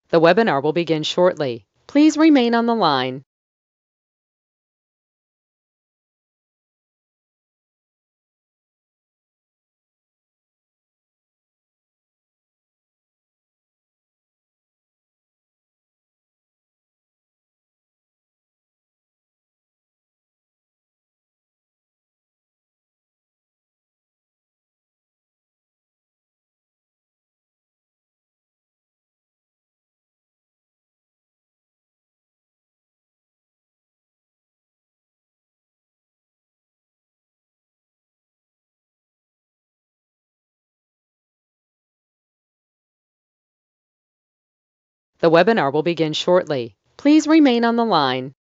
The webinar will begin shortly. Please remain on the line. The webinar will begin shortly. Please remain on the line.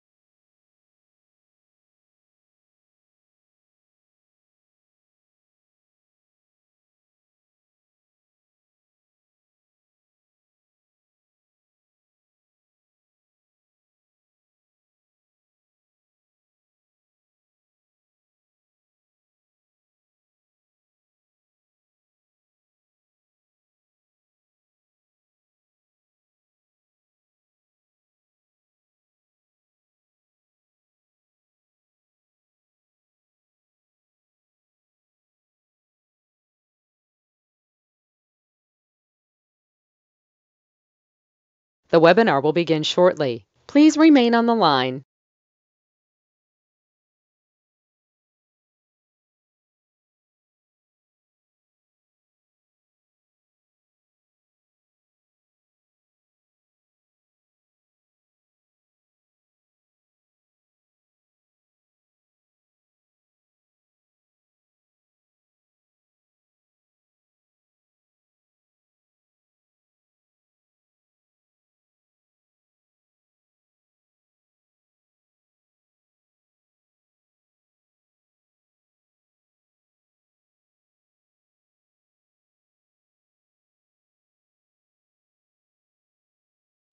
The webinar will begin shortly. Please remain on the line.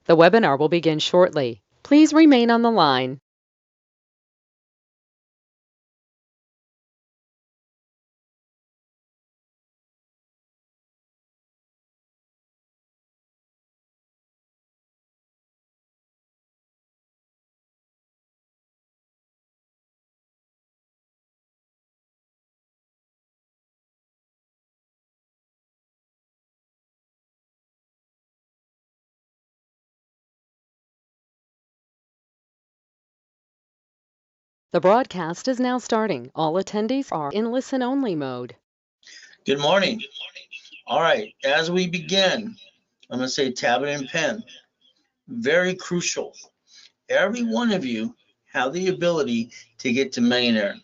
The webinar will begin shortly. Please remain on the line. The broadcast is now starting. All attendees are in listen-only mode. Good morning. All right, as we begin, I'm going to say tablet and pen. Very crucial. Every one of you have the ability to get to millionaire,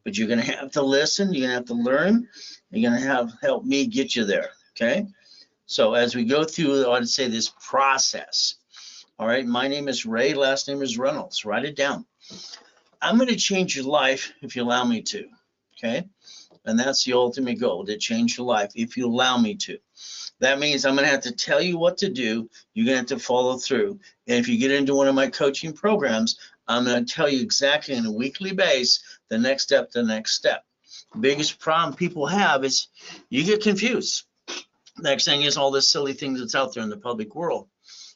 but you're going to have to listen. You're going to have to learn. You're going to have help me get you there. Okay. So as we go through, I want to say this process. All right. My name is Ray. Last name is Reynolds. Write it down. I'm going to change your life if you allow me to. Okay. And that's the ultimate goal, to change your life if you allow me to. That means I'm going to have to tell you what to do. You're going to have to follow through. And if you get into one of my coaching programs, I'm going to tell you exactly on a weekly basis the next step, the next step. The biggest problem people have is you get confused. Next thing is all this silly things that's out there in the public world.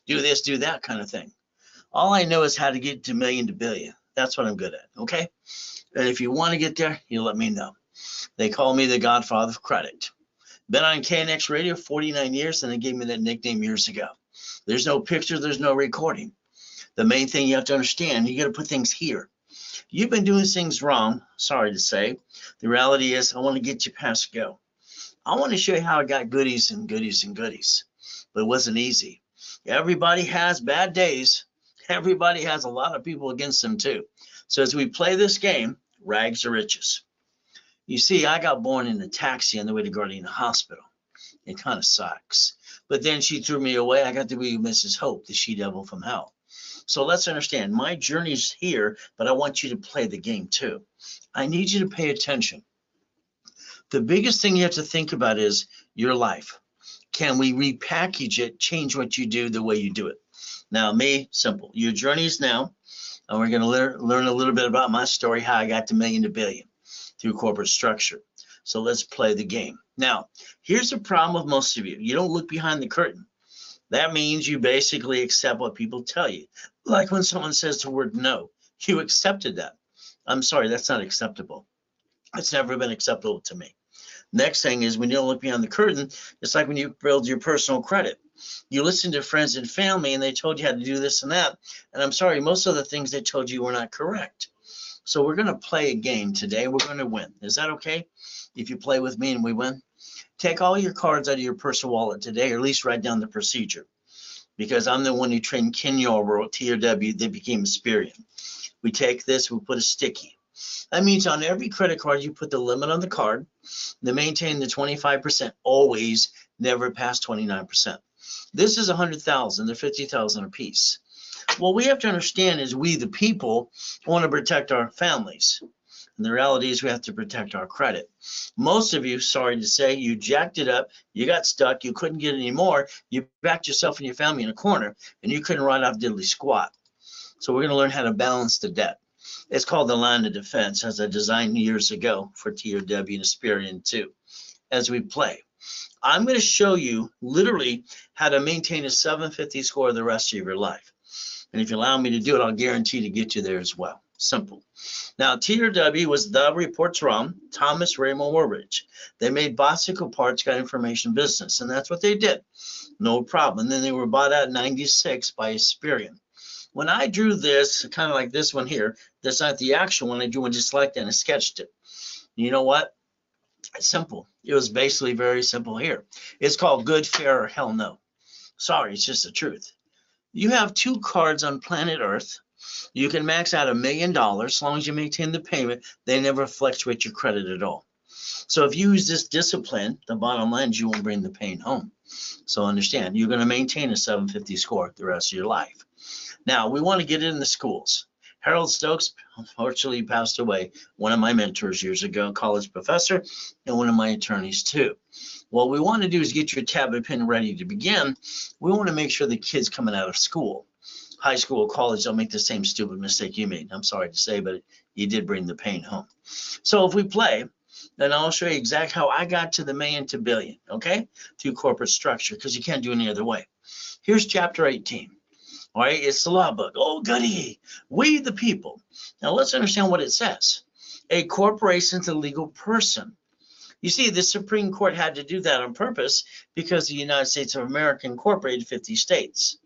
Do this, do that kind of thing. All I know is how to get to million to billion. That's what I'm good at. Okay. And if you want to get there, you let me know. They call me the Godfather of Credit. Been on KNX Radio 49 years, and they gave me that nickname years ago. There's no picture, there's no recording. The main thing you have to understand, you got to put things here. You've been doing things wrong, sorry to say. The reality is, I want to get you past go. I want to show you how I got goodies and goodies and goodies, but it wasn't easy. Everybody has bad days. Everybody has a lot of people against them too. So as we play this game, rags to riches. You see, I got born in a taxi on the way to Gardena Hospital. It kind of sucks. But then she threw me away. I got to be Mrs. Hope, the she-devil from hell. So let's understand, my journey's here, but I want you to play the game too. I need you to pay attention. The biggest thing you have to think about is your life. Can we repackage it, change what you do the way you do it? Now, me, simple. Your journey's now, and we're going to learn a little bit about my story, how I got to million to billion through corporate structure. So let's play the game. Now, here's the problem with most of you. You don't look behind the curtain. That means you basically accept what people tell you. Like when someone says the word no, you accepted that. I'm sorry, that's not acceptable. It's never been acceptable to me. Next thing is when you don't look beyond the curtain, it's like when you build your personal credit. You listen to friends and family and they told you how to do this and that. And I'm sorry, most of the things they told you were not correct. So we're going to play a game today. We're going to win. Is that okay? If you play with me and we win? Take all your cards out of your personal wallet today, or at least write down the procedure. Because I'm the one who trained Ken Yarbrough, TRW, that became Experian. We take this, we put a sticky. That means on every credit card, you put the limit on the card, to maintain the 25%, always, never past 29%. This is 100,000, they're 50,000 a piece. What we have to understand is we, the people, want to protect our families. And the reality is we have to protect our credit. Most of you, sorry to say, you jacked it up, you got stuck, you couldn't get any more, you backed yourself and your family in a corner, and you couldn't write off diddly squat. So we're going to learn how to balance the debt. It's called the line of defense, as I designed years ago for TRW and Experian too. As we play, I'm going to show you literally how to maintain a 750 score the rest of your life. And if you allow me to do it, I'll guarantee to get you there as well. Simple. Now, TRW was the reports wrong, Thomas Raymond Woolridge. They made bicycle parts, got information business, and that's what they did. No problem. And then they were bought out in 96 by Experian. When I drew this, kind of like this one here, that's not the actual one. I drew one just like that and sketched it. You know what? It's simple. It was basically very simple here. It's called good, fair, or hell no. Sorry, it's just the truth. You have two cards on planet Earth. You can max out $1 million as long as you maintain the payment. They never fluctuate your credit at all. So if you use this discipline, the bottom line is you won't bring the pain home. So understand, you're going to maintain a 750 score the rest of your life. Now, we want to get it in the schools. Harold Stokes, unfortunately, passed away, one of my mentors years ago, college professor, and one of my attorneys too. What we want to do is get your tab and pen ready to begin. We want to make sure the kids coming out of school, high school, college, don't make the same stupid mistake you made. I'm sorry to say, but you did bring the pain home. So if we play, then I'll show you exactly how I got to the million to billion, okay, through corporate structure, because you can't do any other way. Here's chapter 18. All right, it's the law book. Oh, goody. We the people. Now let's understand what it says. A corporation is a legal person. You see, the Supreme Court had to do that on purpose because the United States of America incorporated 50 states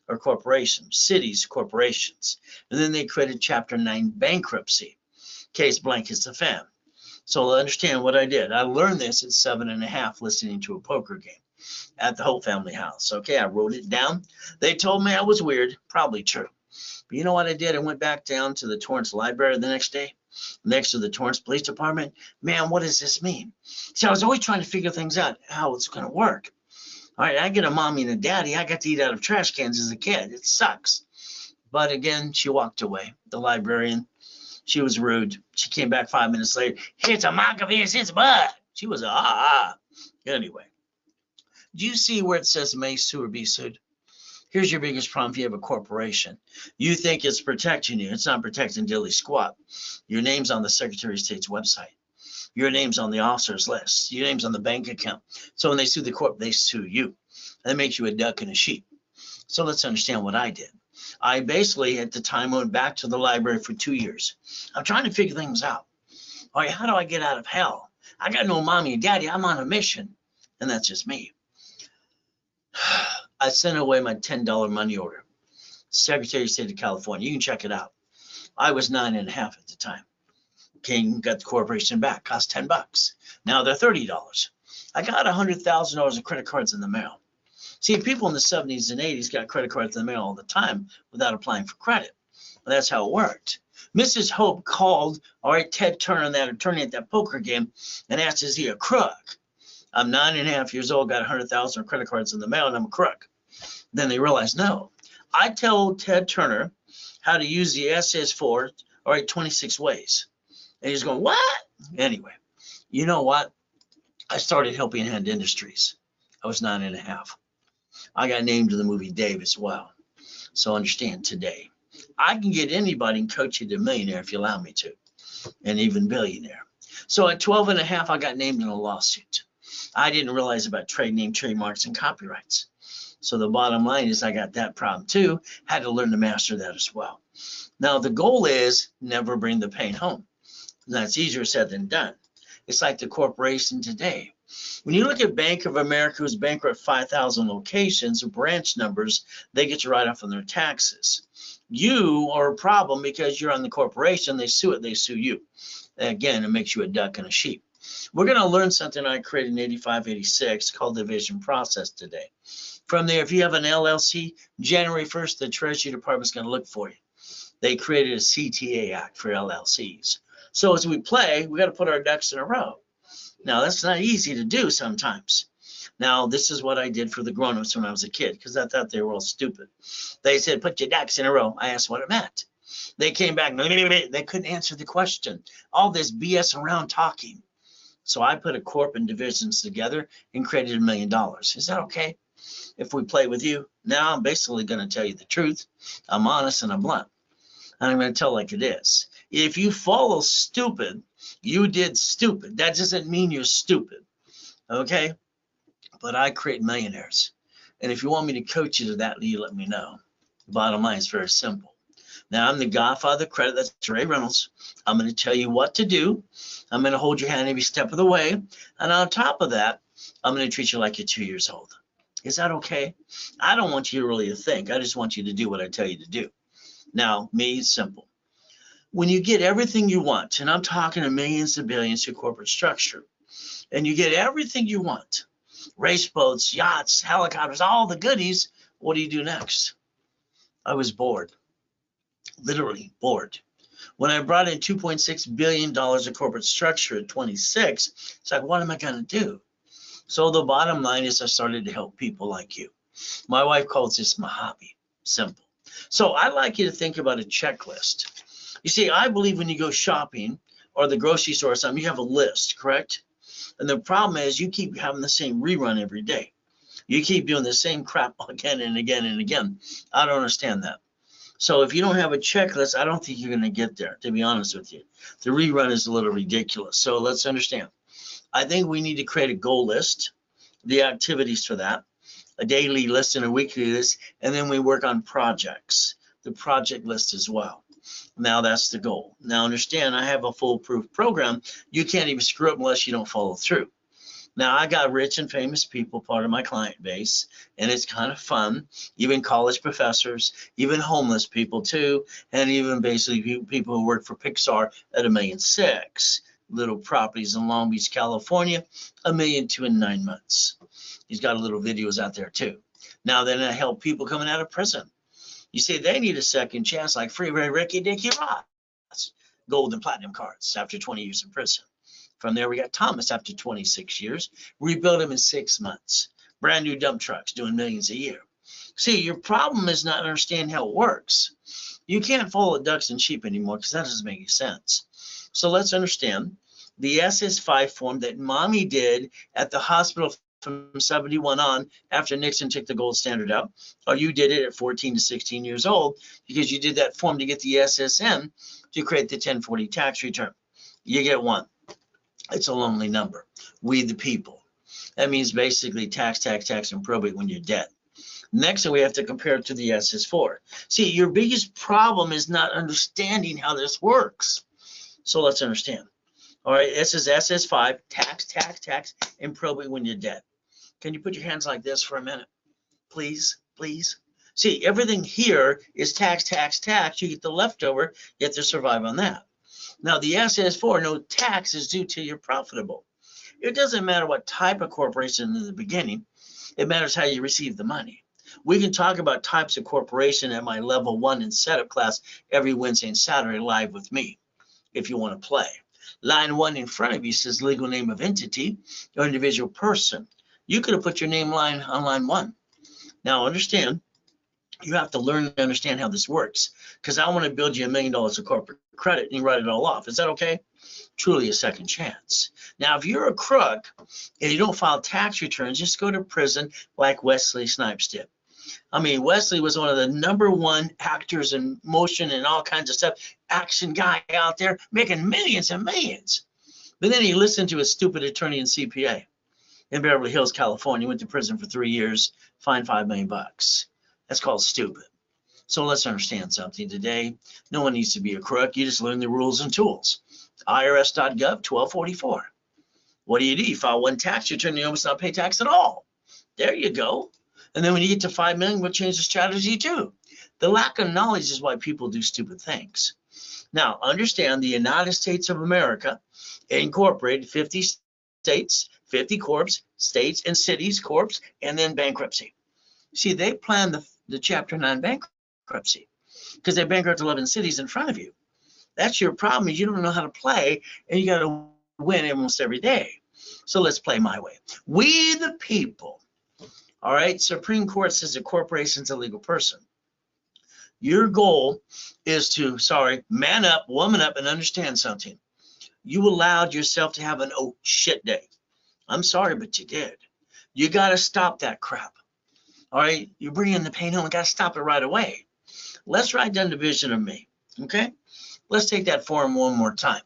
or corporations, cities, corporations. And then they created Chapter 9 bankruptcy. Case blank is the fam. So understand what I did. I learned this at 7.5 listening to a poker game at the whole family house. Okay, I wrote it down. They told me I was weird, probably true. But you know what I did? I went back down to the Torrance Library the next day, next to the Torrance Police Department. Man, what does this mean? See, I was always trying to figure things out, how it's going to work. All right, I get a mommy and a daddy. I got to eat out of trash cans as a kid. It sucks. But again, she walked away. The librarian, she was rude. She came back 5 minutes later. It's a mock of his, it's bud. She was Anyway. Do you see where it says may sue or be sued? Here's your biggest problem if you have a corporation. You think it's protecting you. It's not protecting dilly squat. Your name's on the Secretary of State's website. Your name's on the officer's list. Your name's on the bank account. So when they sue the corp, they sue you. That makes you a duck and a sheep. So let's understand what I did. I basically, at the time, went back to the library for 2 years. I'm trying to figure things out. All right, how do I get out of hell? I got no mommy and daddy. I'm on a mission. And that's just me. I sent away my $10 money order. Secretary of State of California. You can check it out. I was 9.5 at the time. King got the corporation back. Cost $10. Now they're $30. I got $100,000 of credit cards in the mail. See, people in the 70s and 80s got credit cards in the mail all the time without applying for credit. Well, that's how it worked. Mrs. Hope called, all right, Ted Turner, that attorney at that poker game, and asked, is he a crook? I'm 9.5 years old, got 100,000 credit cards in the mail, and I'm a crook. Then they realized, no. I told Ted Turner how to use the SS4, all right, 26 ways. And he's going, what? Anyway, you know what? I started Helping Hand Industries. I was 9.5. I got named to the movie Dave as well. So understand today, I can get anybody and coach you to millionaire if you allow me to, and even billionaire. So at 12.5, I got named in a lawsuit. I didn't realize about trade name, trademarks, and copyrights. So the bottom line is I got that problem too, had to learn to master that as well. Now the goal is never bring the pain home. That's easier said than done. It's like the corporation today. When you look at Bank of America, who's bankrupt 5,000 locations, branch numbers, they get you right off on their taxes. You are a problem because you're on the corporation. They sue it, they sue you. Again, it makes you a duck and a sheep. We're going to learn something I created in 85, 86 called division process today. From there, if you have an LLC, January 1st, the Treasury Department's going to look for you. They created a CTA Act for LLCs. So as we play, we got to put our ducks in a row. Now, that's not easy to do sometimes. Now, this is what I did for the grown-ups when I was a kid, because I thought they were all stupid. They said, put your ducks in a row. I asked what it meant. They came back, they couldn't answer the question. All this BS around talking. So I put a corp and divisions together and created $1 million. Is that okay if we play with you? Now I'm basically going to tell you the truth. I'm honest and I'm blunt. And I'm going to tell like it is. If you follow stupid, you did stupid. That doesn't mean you're stupid. Okay? But I create millionaires. And if you want me to coach you to that, you let me know. The bottom line is very simple. Now, I'm the godfather of credit. That's Ray Reynolds. I'm going to tell you what to do. I'm going to hold your hand every step of the way. And on top of that, I'm going to treat you like you're 2 years old. Is that okay? I don't want you really to think. I just want you to do what I tell you to do. Now, me, it's simple. When you get everything you want, and I'm talking to millions to billions to corporate structure, and you get everything you want, race boats, yachts, helicopters, all the goodies, what do you do next? I was bored, literally bored. When I brought in $2.6 billion of corporate structure at 26, it's like, what am I going to do? So the bottom line is I started to help people like you. My wife calls this my hobby. Simple. So I'd like you to think about a checklist. You see, I believe when you go shopping or the grocery store or something, you have a list, correct? And the problem is you keep having the same rerun every day. You keep doing the same crap again and again and again. I don't understand that. So if you don't have a checklist, I don't think you're going to get there, to be honest with you. The rerun is a little ridiculous. So let's understand. I think we need to create a goal list, the activities for that, a daily list and a weekly list, and then we work on projects, the project list as well. Now that's the goal. Now understand, I have a foolproof program. You can't even screw up unless you don't follow through. Now I got rich and famous people part of my client base, and it's kind of fun. Even college professors, even homeless people too, and even basically people who work for Pixar at $1.6 million. Little properties in Long Beach, California, $1.2 million in 9 months. He's got a little videos out there too. Now then I help people coming out of prison. You see, they need a second chance, like Freeway Ricky Dicky Ross, gold and platinum cards after 20 years in prison. From there, we got Thomas after 26 years. Rebuilt him in 6 months. Brand new dump trucks doing millions a year. See, your problem is not understanding how it works. You can't follow ducks and sheep anymore because that doesn't make any sense. So let's understand the SS5 form that mommy did at the hospital from 71 on after Nixon took the gold standard out, or you did it at 14 to 16 years old because you did that form to get the SSN to create the 1040 tax return. You get one. It's a lonely number. We the people. That means basically tax, and probate when you're dead. Next, we have to compare it to the SS4. See, your biggest problem is not understanding how this works. So let's understand. All right, this is SS5, tax, and probate when you're dead. Can you put your hands like this for a minute? Please, please. See, everything here is tax. You get the leftover, you have to survive on that. Now, the SS4, no tax is due till you're profitable. It doesn't matter what type of corporation in the beginning. It matters how you receive the money. We can talk about types of corporation at my level 1 in setup class every Wednesday and Saturday live with me, if you want to play. Line 1 in front of you says legal name of entity or individual person. You could have put your name line on line 1. Now, understand, you have to learn to understand how this works, because I want to build you $1 million of corporate credit and you write it all off. Is that okay? Truly a second chance. Now, if you're a crook and you don't file tax returns, just go to prison like Wesley Snipes did. I mean, Wesley was one of the #1 actors in motion and all kinds of stuff, action guy out there making millions and millions. But then he listened to a stupid attorney and CPA. in Beverly Hills, California, went to prison for 3 years, fined $5 million. That's called stupid. So let's understand something today. No one needs to be a crook. You just learn the rules and tools. IRS.gov 1244. What do? You file one tax return, you almost not pay tax at all. There you go. And then when you get to 5 million, we'll change the strategy too. The lack of knowledge is why people do stupid things. Now, understand the United States of America incorporated 50 states, 50 corps, states and cities, corps, and then bankruptcy. See, they planned the Chapter 9 bankruptcy because they bankrupt 11 cities in front of you. That's your problem, is you don't know how to play, and you got to win almost every day. So let's play my way. We the people, all right, Supreme Court says a corporation's a legal person. Your goal is to, man up, woman up, and understand something. You allowed yourself to have an oh shit day. I'm sorry, but you did. You got to stop that crap. All right, you're bringing the pain home. You got to stop it right away. Let's write down division of me, okay? Let's take that form one more time.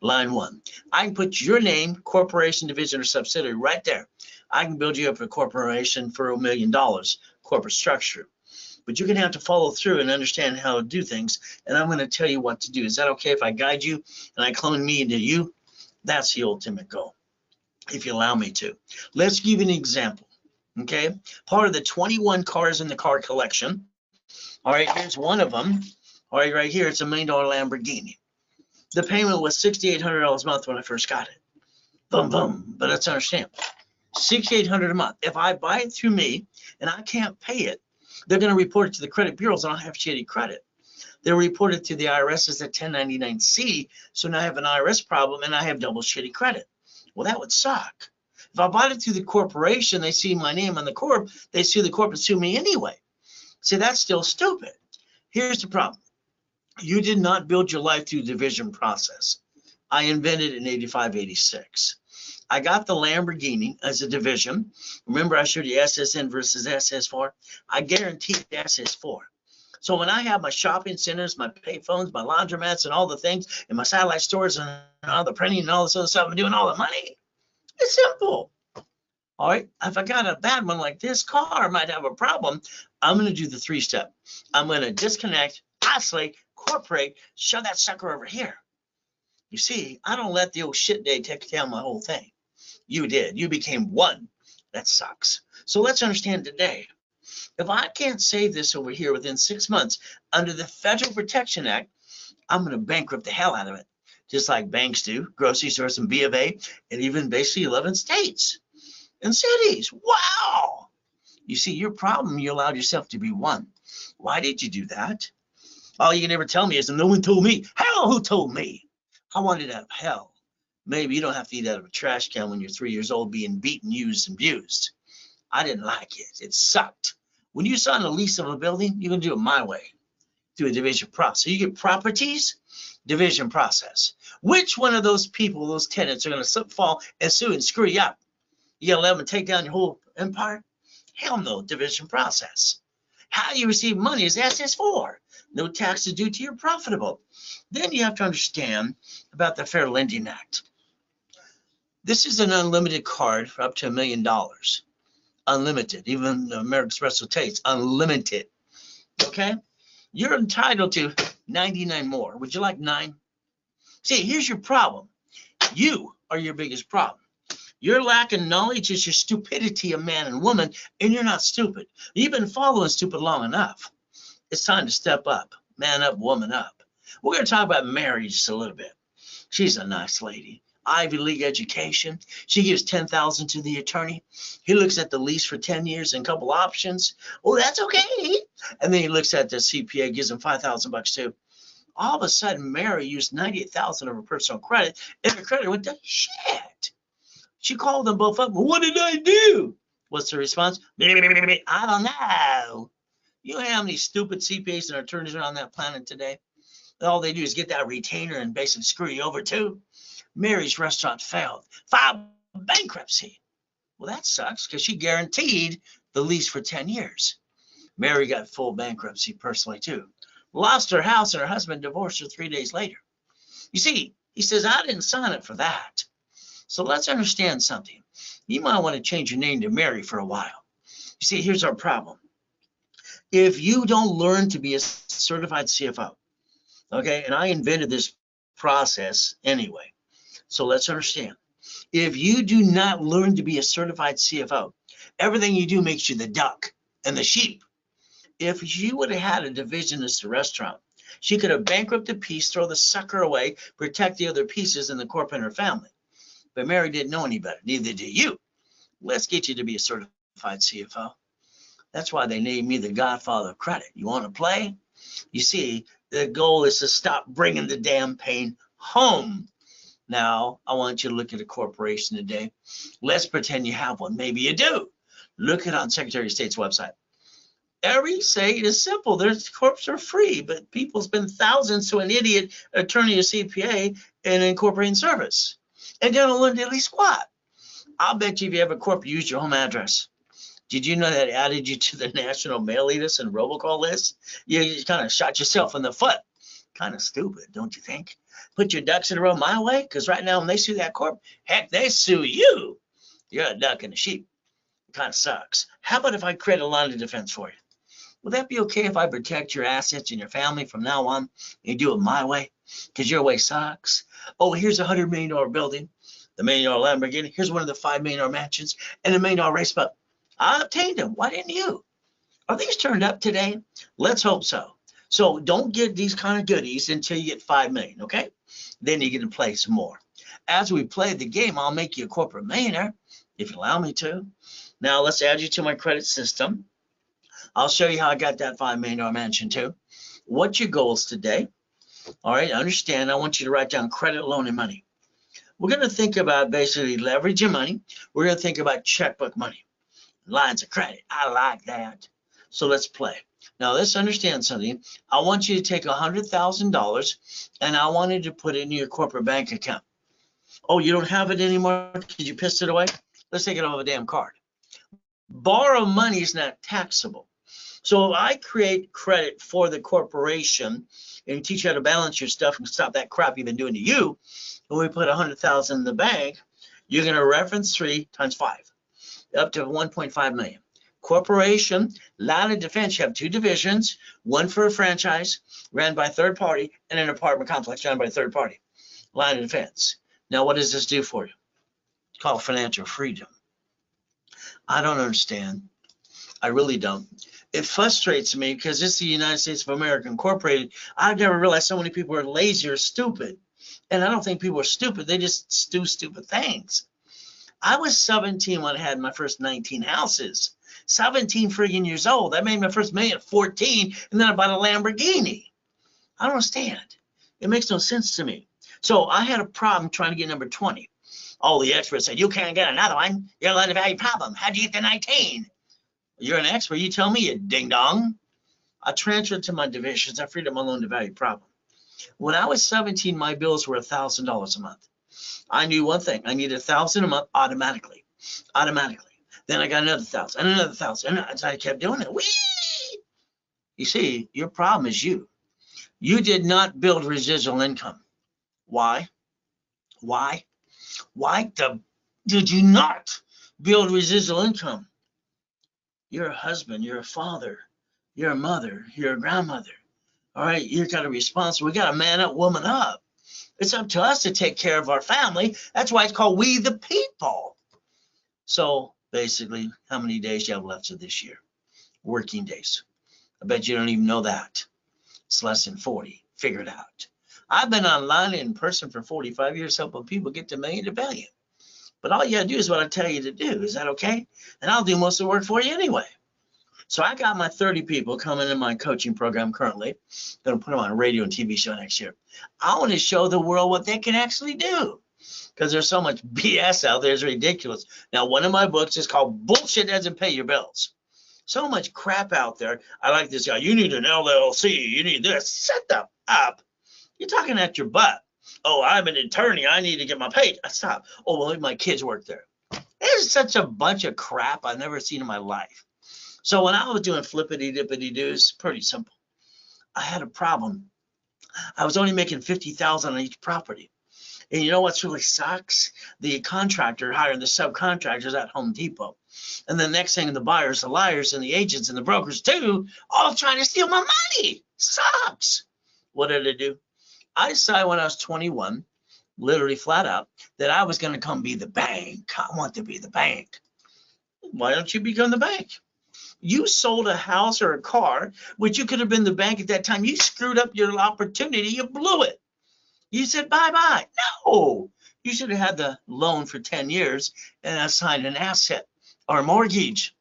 Line 1. I can put your name, corporation, division, or subsidiary right there. I can build you up a corporation for $1 million, corporate structure. But you're going to have to follow through and understand how to do things. And I'm going to tell you what to do. Is that okay if I guide you and I clone me into you? That's the ultimate goal, if you allow me to. Let's give you an example, okay? Part of the 21 cars in the car collection. All right, here's one of them. All right, right here, it's a $1 million Lamborghini. The payment was $6,800 a month when I first got it. Boom, boom. But let's understand, $6,800 a month. If I buy it through me and I can't pay it, they're going to report it to the credit bureaus and I'll have shitty credit. They'll report it to the IRS as a 1099-C. So now I have an IRS problem and I have double shitty credit. Well, that would suck. If I bought it through the corporation, they see my name on the corp, they sue the corp and sue me anyway. See, that's still stupid. Here's the problem. You did not build your life through the division process. I invented it in 85, 86. I got the Lamborghini as a division. Remember I showed you SSN versus SS4? I guaranteed SS4. So when I have my shopping centers, my payphones, my laundromats, and all the things, and my satellite stores, and all the printing and all this other stuff, I'm doing all the money. It's simple. All right, if I got a bad one like this car might have a problem, I'm going to do the 3-step. I'm going to disconnect, isolate, incorporate, shove that sucker over here. You see, I don't let the old shit day take down my whole thing. You did. You became one. That sucks. So let's understand today. If I can't save this over here within 6 months under the Federal Protection Act, I'm going to bankrupt the hell out of it, just like banks do, grocery stores and B of A, and even basically 11 states and cities. Wow. You see, your problem, you allowed yourself to be one. Why did you do that? All you can ever tell me is, no one told me. Hell, who told me? I wanted out of hell. Maybe you don't have to eat out of a trash can when you're 3 years old being beaten, used, and abused. I didn't like it. It sucked. When you sign a lease of a building, you're going to do it my way, through a division process. So you get properties, division process. Which one of those people, those tenants, are going to slip, fall, and sue and screw you up? You going to let them take down your whole empire? Hell no, division process. How you receive money is SS4. No taxes due to your profitable. Then you have to understand about the Fair Lending Act. This is an unlimited card for up to $1 million. Unlimited. Even the American Express will tell you it's unlimited. Okay? You're entitled to 99 more. Would you like 9? See, here's your problem. You are your biggest problem. Your lack of knowledge is your stupidity of man and woman, and you're not stupid. You've been following stupid long enough. It's time to step up. Man up, woman up. We're going to talk about marriage just a little bit. She's a nice lady. Ivy League education. She gives $10,000 to the attorney. He looks at the lease for 10 years and a couple options. Oh, that's okay. And then he looks at the CPA, gives him $5,000 too. All of a sudden, Mary used $98,000 of her personal credit, and her credit went to shit. She called them both up. What did I do? What's the response? I don't know. You know how many stupid CPAs and attorneys are on that planet today? All they do is get that retainer and basically screw you over too. Mary's restaurant failed. Filed bankruptcy. Well, that sucks because she guaranteed the lease for 10 years. Mary got full bankruptcy personally too. Lost her house and her husband divorced her 3 days later. You see, he says, I didn't sign up for that. So let's understand something. you might want to change your name to Mary for a while. You see, here's our problem. If you don't learn to be a certified CFO, okay, and I invented this process anyway, so let's understand. If you do not learn to be a certified CFO, everything you do makes you the duck and the sheep. If she would have had a divisionist restaurant, she could have bankrupted a piece, throw the sucker away, protect the other pieces in the corporate and her family. But Mary didn't know any better. Neither do you. Let's get you to be a certified CFO. That's why they named me the Godfather of Credit. You want to play? You see, the goal is to stop bringing the damn pain home. Now, I want you to look at a corporation today. Let's pretend you have one. Maybe you do. Look it on Secretary of State's website. Every state is simple. Their corps are free, but people spend thousands to an idiot attorney or CPA and incorporating service. And they don't learn diddly squat. I'll bet you if you have a corp, you use your home address. Did you know that added you to the national mailing list and robocall list? You kind of shot yourself in the foot. Kind of stupid, don't you think? Put your ducks in a row my way, because right now when they sue that corp, heck, they sue you. You're a duck and a sheep. It kind of sucks. How about if I create a line of defense for you? Would that be okay if I protect your assets and your family from now on and you do it my way? Because your way sucks. Oh, here's a $100 million building, the $1 million Lamborghini. Here's one of the $5 million mansions and a $1 million race boat. I obtained them. Why didn't you? Are these turned up today? Let's hope so. So don't get these kind of goodies until you get 5 million, okay? Then you get to play some more. As we play the game, I'll make you a corporate millionaire if you allow me to. Now let's add you to my credit system. I'll show you how I got that $5 million mansion too. What's your goals today? All right, understand. I want you to write down credit, loan, and money. We're going to think about basically leveraging money. We're going to think about checkbook money, lines of credit. I like that. So let's play. Now let's understand something. I want you to take $100,000 and I wanted to put it in your corporate bank account. Oh, you don't have it anymore because you pissed it away? Let's take it off a damn card. Borrow money is not taxable. So I create credit for the corporation and teach you how to balance your stuff and stop that crap you've been doing to you. When we put $100,000 in the bank, you're going to reference 3 times 5, up to 1.5 million. Corporation, line of defense, you have 2 divisions, one for a franchise ran by a third party and an apartment complex ran by a third party. Line of defense. Now, what does this do for you? It's called financial freedom. I don't understand. I really don't. It frustrates me because this is the United States of America Incorporated. I've never realized so many people are lazy or stupid. And I don't think people are stupid. They just do stupid things. I was 17 when I had my first 19 houses. 17 friggin' years old. I made my first million at 14, and then I bought a Lamborghini. I don't understand. It makes no sense to me. So I had a problem trying to get number 20. All the experts said, you can't get another one. You're a loan to value problem. How'd you get to 19? You're an expert. You tell me, you ding dong. I transferred to my divisions. I freed up my loan to value problem. When I was 17, my bills were $1,000 a month. I knew one thing. I needed $1,000 a month automatically. Then I got another 1,000 and another 1,000. And I kept doing it. Whee! You see, your problem is you. You did not build residual income. Why? Why did you not build residual income? You're a husband, you're a father, you're a mother, you're a grandmother. All right, you've got a responsibility. We got to man up, woman up. It's up to us to take care of our family. That's why it's called We the People. So basically, how many days do you have left of this year? Working days. I bet you don't even know that. It's less than 40. Figure it out. I've been online in person for 45 years helping people get to million to billion. But all you got to do is what I tell you to do. Is that okay? And I'll do most of the work for you anyway. So I got my 30 people coming in my coaching program currently. Going to put them on a radio and TV show next year. I want to show the world what they can actually do. Because there's so much BS out there. It's ridiculous. Now, one of my books is called Bullshit Doesn't Pay Your Bills. So much crap out there. I like this guy. You need an LLC. You need this. Shut the up. You're talking at your butt. Oh, I'm an attorney. I need to get my pay. Stop. Oh, well, my kids work there. It's such a bunch of crap I've never seen in my life. So when I was doing flippity-dippity-doos, pretty simple. I had a problem. I was only making $50,000 on each property. And you know what's really sucks? The contractor hiring the subcontractors at Home Depot. And the next thing, the buyers, the liars, and the agents and the brokers too, all trying to steal my money. Sucks. What did I do? I decided when I was 21, literally flat out, that I was going to come be the bank. I want to be the bank. Why don't you become the bank? You sold a house or a car, which you could have been the bank at that time. You screwed up your opportunity. You blew it. You said bye-bye. No, you should have had the loan for 10 years and assigned an asset or a mortgage.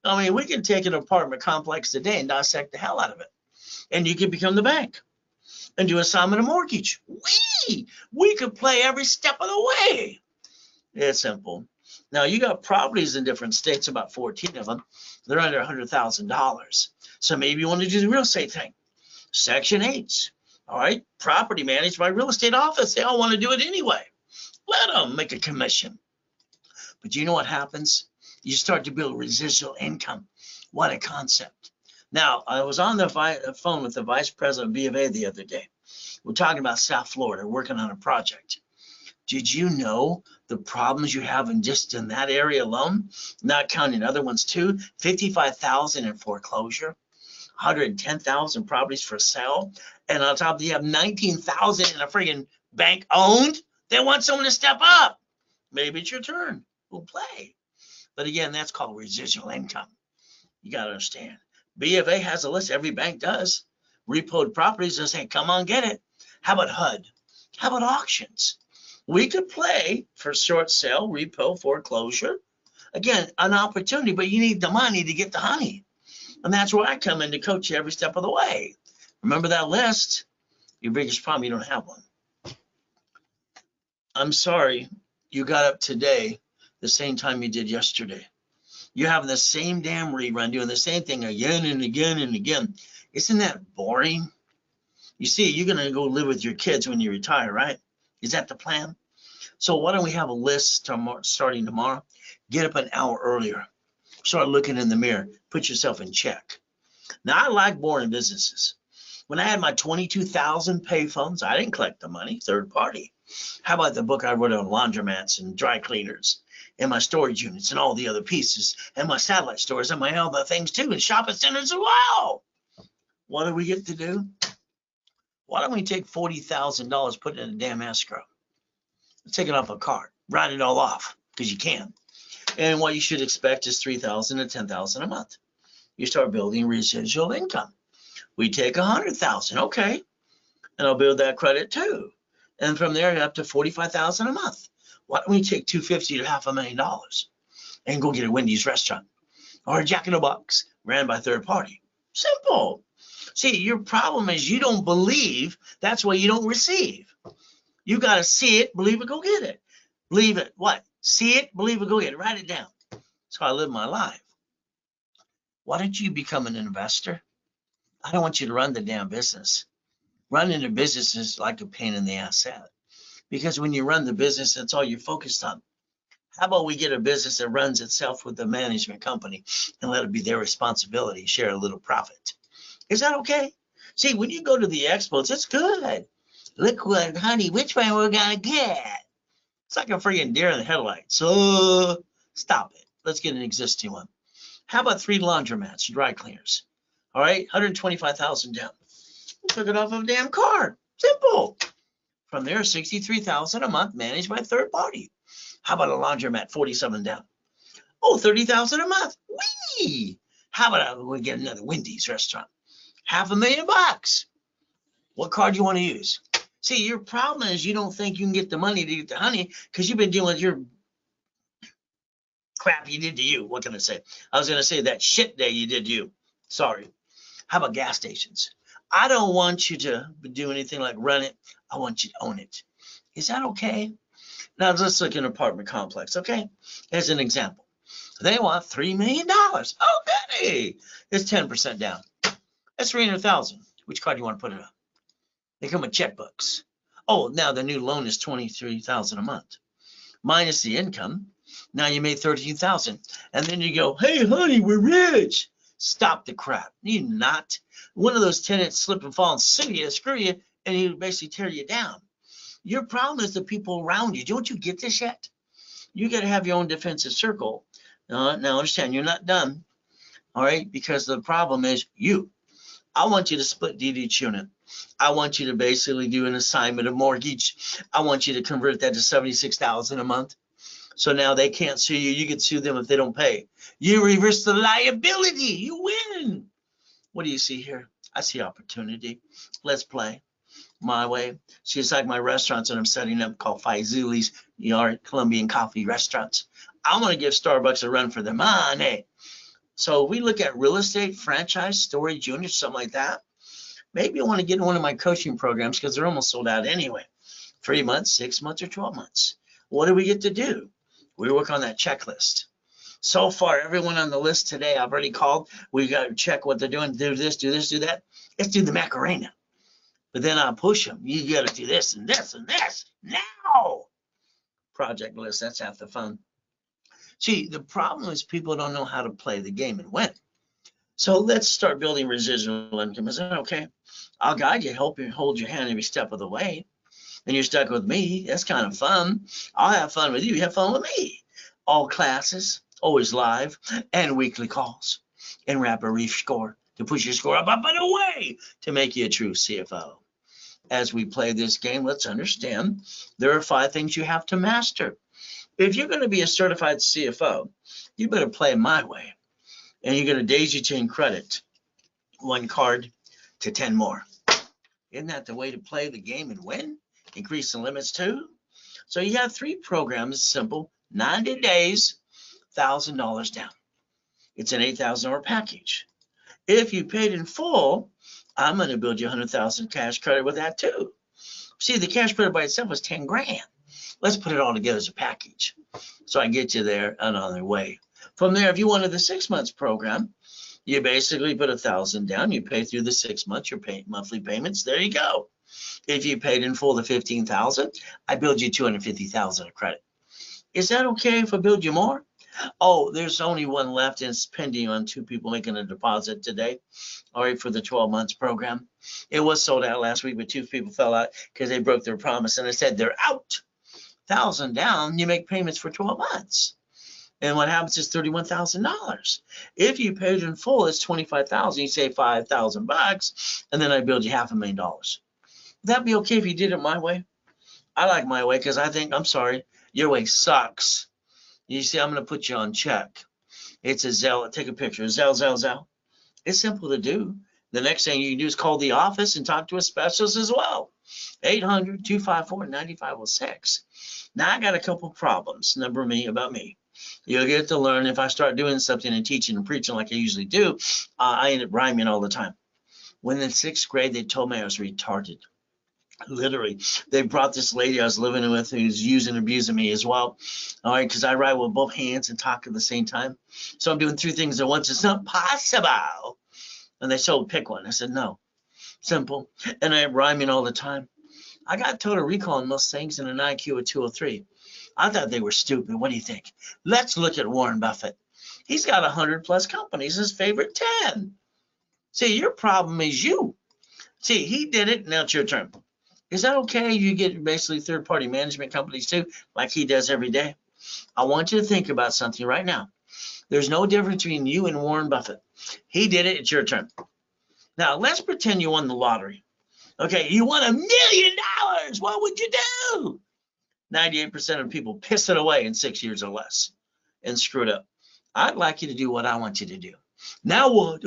I mean, we can take an apartment complex today and dissect the hell out of it. And you can become the bank and do assignment of mortgage. We could play every step of the way. It's simple. Now, you got properties in different states, about 14 of them. They're under $100,000. So maybe you want to do the real estate thing. Section 8. All right, property managed by real estate office. They all want to do it anyway. Let them make a commission. But you know what happens? You start to build residual income. What a concept. Now, I was on the phone with the vice president of B of A the other day. We're talking about South Florida, working on a project. Did you know the problems you have in that area alone, not counting other ones too? 55,000 in foreclosure. 110,000 properties for sale, and on top of that, you have 19,000 in a friggin' bank owned. They want someone to step up. Maybe it's your turn. We'll play. But again, that's called residual income. You got to understand. B of A has a list. Every bank does. Repoed properties and say, come on, get it. How about HUD? How about auctions? We could play for short sale, repo, foreclosure. Again, an opportunity, but you need the money to get the honey. And that's where I come in to coach you every step of the way. Remember that list? Your biggest problem, you don't have one. I'm sorry you got up today the same time you did yesterday. You're having the same damn rerun, doing the same thing again and again and again. Isn't that boring? You see, you're going to go live with your kids when you retire, right? Is that the plan? So why don't we have a list starting tomorrow? Get up an hour earlier. Start looking in the mirror. Put yourself in check. Now, I like boring businesses. When I had my 22,000 payphones, I didn't collect the money, third party. How about the book I wrote on laundromats and dry cleaners and my storage units and all the other pieces and my satellite stores and my other things too and shopping centers as well? What do we get to do? Why don't we take $40,000, put it in a damn escrow? Let's take it off a card, write it all off because you can. And what you should expect is $3,000 to $10,000 a month. You start building residual income. We take $100,000, okay, and I'll build that credit too. And from there up to $45,000 a month. Why don't we take $250,000 to $500,000 and go get a Wendy's restaurant or a Jack in the Box ran by third party? Simple. See, your problem is you don't believe. That's why you don't receive. You got to see it, believe it, go get it. Believe it. What? See it, believe it, go get it. Write it down. That's how I live my life. Why don't you become an investor? I don't want you to run the damn business. Running a business is like a pain in the ass. Because when you run the business, that's all you're focused on. How about we get a business that runs itself with the management company and let it be their responsibility, share a little profit? Is that okay? See, when you go to the expos, it's good. Look what, honey, which one we're going to get? It's like a freaking deer in the headlights. So stop it. Let's get an existing one. How about 3 laundromats, dry cleaners? All right, 125,000 down. Took it off of a damn card. Simple. From there, 63,000 a month managed by third party. How about a laundromat, 47 down? Oh, 30,000 a month. Whee! How about we get another Wendy's restaurant? $500,000. What card do you want to use? See, your problem is you don't think you can get the money to get the honey because you've been dealing with your crap you did to you. What can I say? I was going to say that shit day you did to you. Sorry. How about gas stations? I don't want you to do anything like run it. I want you to own it. Is that okay? Now, let's look at an apartment complex, okay? As an example. They want $3 million. Oh, goody. It's 10% down. That's $300,000. Which card do you want to put it on? They come with checkbooks. Oh, now the new loan is $23,000 a month. Minus the income. Now you made $13,000. And then you go, hey, honey, we're rich. Stop the crap. You not. One of those tenants slip and fall and sue you, screw you, and he basically tear you down. Your problem is the people around you. Don't you get this yet? You got to have your own defensive circle. Now understand, you're not done, all right? Because the problem is you. I want you to split deed each unit. I want you to basically do an assignment of mortgage. I want you to convert that to $76,000 a month. So now they can't sue you. You can sue them if they don't pay. You reverse the liability. You win. What do you see here? I see opportunity. Let's play my way. See, it's like my restaurants that I'm setting up called Faizuli's, Colombian coffee restaurants. I'm going to give Starbucks a run for their money. So we look at real estate, franchise, storage units, something like that. Maybe you want to get in one of my coaching programs because they're almost sold out anyway. 3 months, 6 months, or 12 months. What do we get to do? We work on that checklist. So far, everyone on the list today, I've already called. We got to check what they're doing. Do this, do this, do that. Let's do the Macarena. But then I'll push them. You got to do this and this and this now. Project list, that's half the fun. See, the problem is people don't know how to play the game and win. So let's start building residual income. Is that okay? I'll guide you, help you, hold your hand every step of the way. And you're stuck with me. That's kind of fun. I'll have fun with you. You have fun with me. All classes, always live, and weekly calls. And Rapid Reef score to push your score up and away to make you a true CFO. As we play this game, let's understand there are 5 things you have to master. If you're going to be a certified CFO, you better play my way. And you're going to daisy chain credit 1 card to 10 more. Isn't that the way to play the game and win? Increase the limits too. So you have 3 programs, simple, 90 days, $1,000 down. It's an $8,000 package. If you paid in full, I'm going to build you $100,000 cash credit with that too. See, the cash credit by itself was 10 grand. Let's put it all together as a package. So I get you there and on the way. From there, if you wanted the 6 months program, you basically put $1,000 down. You pay through the 6 months, your monthly payments. There you go. If you paid in full the $15,000, I build you $250,000 of credit. Is that okay if I build you more? Oh, there's only one left, and it's pending on 2 people making a deposit today. All right, for the 12 months program. It was sold out last week, but 2 people fell out because they broke their promise, and I said they're out. $1,000 down, you make payments for 12 months. And what happens is $31,000. If you paid in full, it's $25,000. You save $5,000, and then I build you $500,000. Would that be okay if you did it my way? I like my way because I think, I'm sorry, your way sucks. You see, I'm going to put you on check. It's a Zelle. Take a picture. Zelle. It's simple to do. The next thing you can do is call the office and talk to a specialist as well. 800-254-9506. Now, I got a couple problems. Number about me. You'll get to learn if I start doing something and teaching and preaching like I usually do, I end up rhyming all the time. When in 6th grade, they told me I was retarded. Literally, they brought this lady I was living with who's using and abusing me as well. All right, because I write with both hands and talk at the same time. So I'm doing 3 things at once. It's not possible. And they said, pick one. I said, no. Simple. And I'm rhyming all the time. I got total recall on most things and an IQ of 203. I thought they were stupid. What do you think? Let's look at Warren Buffett. He's got 100+ companies. His favorite 10. See, your problem is you. See, he did it. Now it's your turn. Is that okay? You get basically 3rd-party management companies too, like he does every day. I want you to think about something right now. There's no difference between you and Warren Buffett. He did it. It's your turn. Now, let's pretend you won the lottery. Okay, you won $1 million. What would you do? 98% of people piss it away in 6 years or less and screw it up. I'd like you to do what I want you to do. Now what?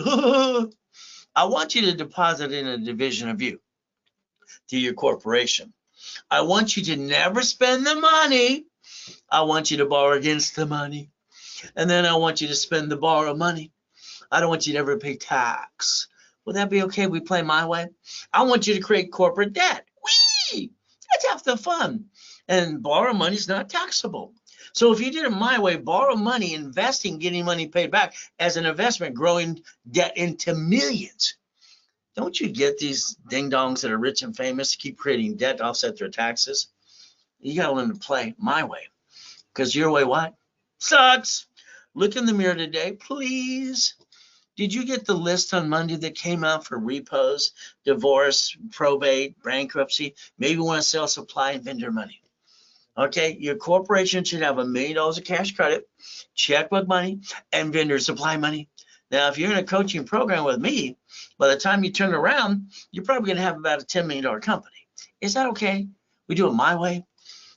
I want you to deposit in a division of you to your corporation. I want you to never spend the money. I want you to borrow against the money. And then I want you to spend the borrowed money. I don't want you to ever pay tax. Would that be okay? We play my way. I want you to create corporate debt. Whee! That's half the fun. And borrow money is not taxable. So if you did it my way, borrow money, investing, getting money paid back as an investment, growing debt into millions. Don't you get these ding-dongs that are rich and famous keep creating debt to offset their taxes? You got to learn to play my way. Because your way what? Sucks. Look in the mirror today, please. Did you get the list on Monday that came out for repos, divorce, probate, bankruptcy? Maybe you want to sell supply and vendor money. Okay, your corporation should have $1 million of cash credit, checkbook money, and vendor supply money. Now, if you're in a coaching program with me, by the time you turn around, you're probably going to have about a $10 million company. Is that okay? We do it my way.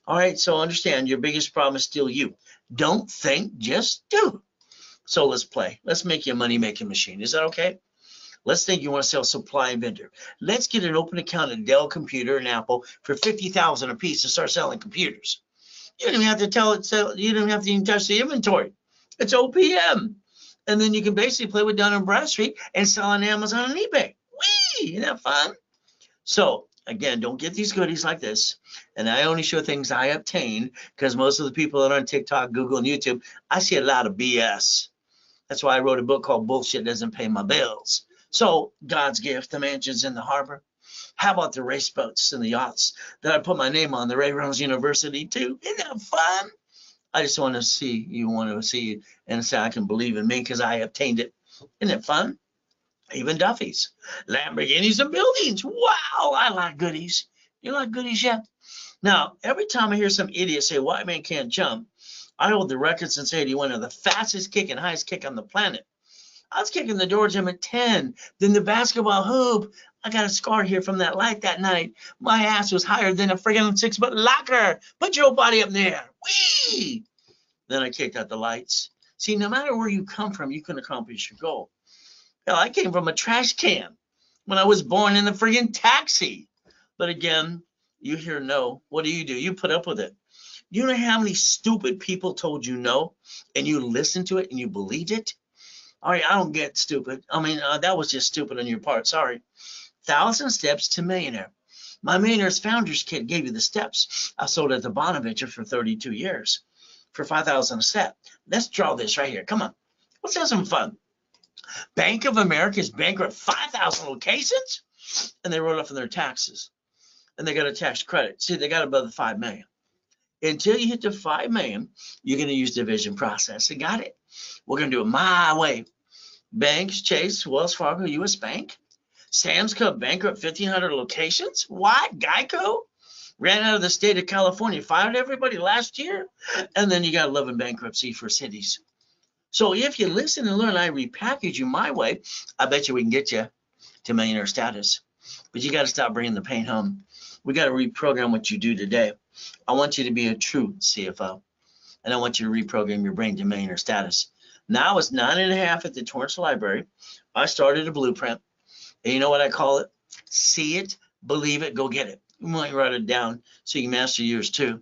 All right, so understand your biggest problem is still you. Don't think, just do. So let's play. Let's make you a money-making machine. Is that okay? Let's think you want to sell supply and vendor. Let's get an open account at Dell Computer and Apple for $50,000 a piece to start selling computers. You don't even have to tell it. You don't have to even touch the inventory. It's OPM, and then you can basically play with Dun & Bradstreet and sell on Amazon and eBay. Whee! Isn't that fun? So again, don't get these goodies like this. And I only show things I obtain because most of the people that are on TikTok, Google, and YouTube, I see a lot of BS. That's why I wrote a book called Bullshit Doesn't Pay My Bills. So God's gift, the mansions in the harbor. How about the race boats and the yachts that I put my name on, the Ray Reynolds University too? Isn't that fun? I just want to see and say I can believe in me because I obtained it. Isn't it fun? Even Duffy's, Lamborghinis and buildings. Wow, I like goodies. You like goodies yet? Now, every time I hear some idiot say white man can't jump, I hold the record since 81 of the fastest kick and highest kick on the planet. I was kicking the door gym at 10. Then the basketball hoop. I got a scar here from that light that night. My ass was higher than a friggin' 6-foot locker. Put your body up there. Whee! Then I kicked out the lights. See, no matter where you come from, you can accomplish your goal. Hell, I came from a trash can when I was born in the friggin' taxi. But again, you hear no. What do? You put up with it. You know how many stupid people told you no, and you listened to it and you believed it? All right, I don't get stupid. I mean, that was just stupid on your part. Sorry. 1,000 Steps to Millionaire. My Millionaire's Founders Kit gave you the steps. I sold at the Bonaventure for 32 years for $5,000 a step. Let's draw this right here. Come on. Let's have some fun. Bank of America is bankrupt 5,000 locations, and they wrote off on their taxes, and they got a tax credit. See, they got above the 5 million. Until you hit the 5 million, you're going to use division process. You got it? We're going to do it my way. Banks, Chase, Wells Fargo, U.S. Bank, Sam's Club bankrupt 1,500 locations. What? Geico ran out of the state of California, fired everybody last year, and then you got 11 bankruptcy for cities. So if you listen and learn, I repackage you my way, I bet you we can get you to millionaire status. But you got to stop bringing the pain home. We got to reprogram what you do today. I want you to be a true CFO, and I want you to reprogram your brain to millionaire status. Now it's 9.5 at the Torrance Library. I started a blueprint, and you know what I call it? See it, believe it, go get it. You might write it down so you can master yours too.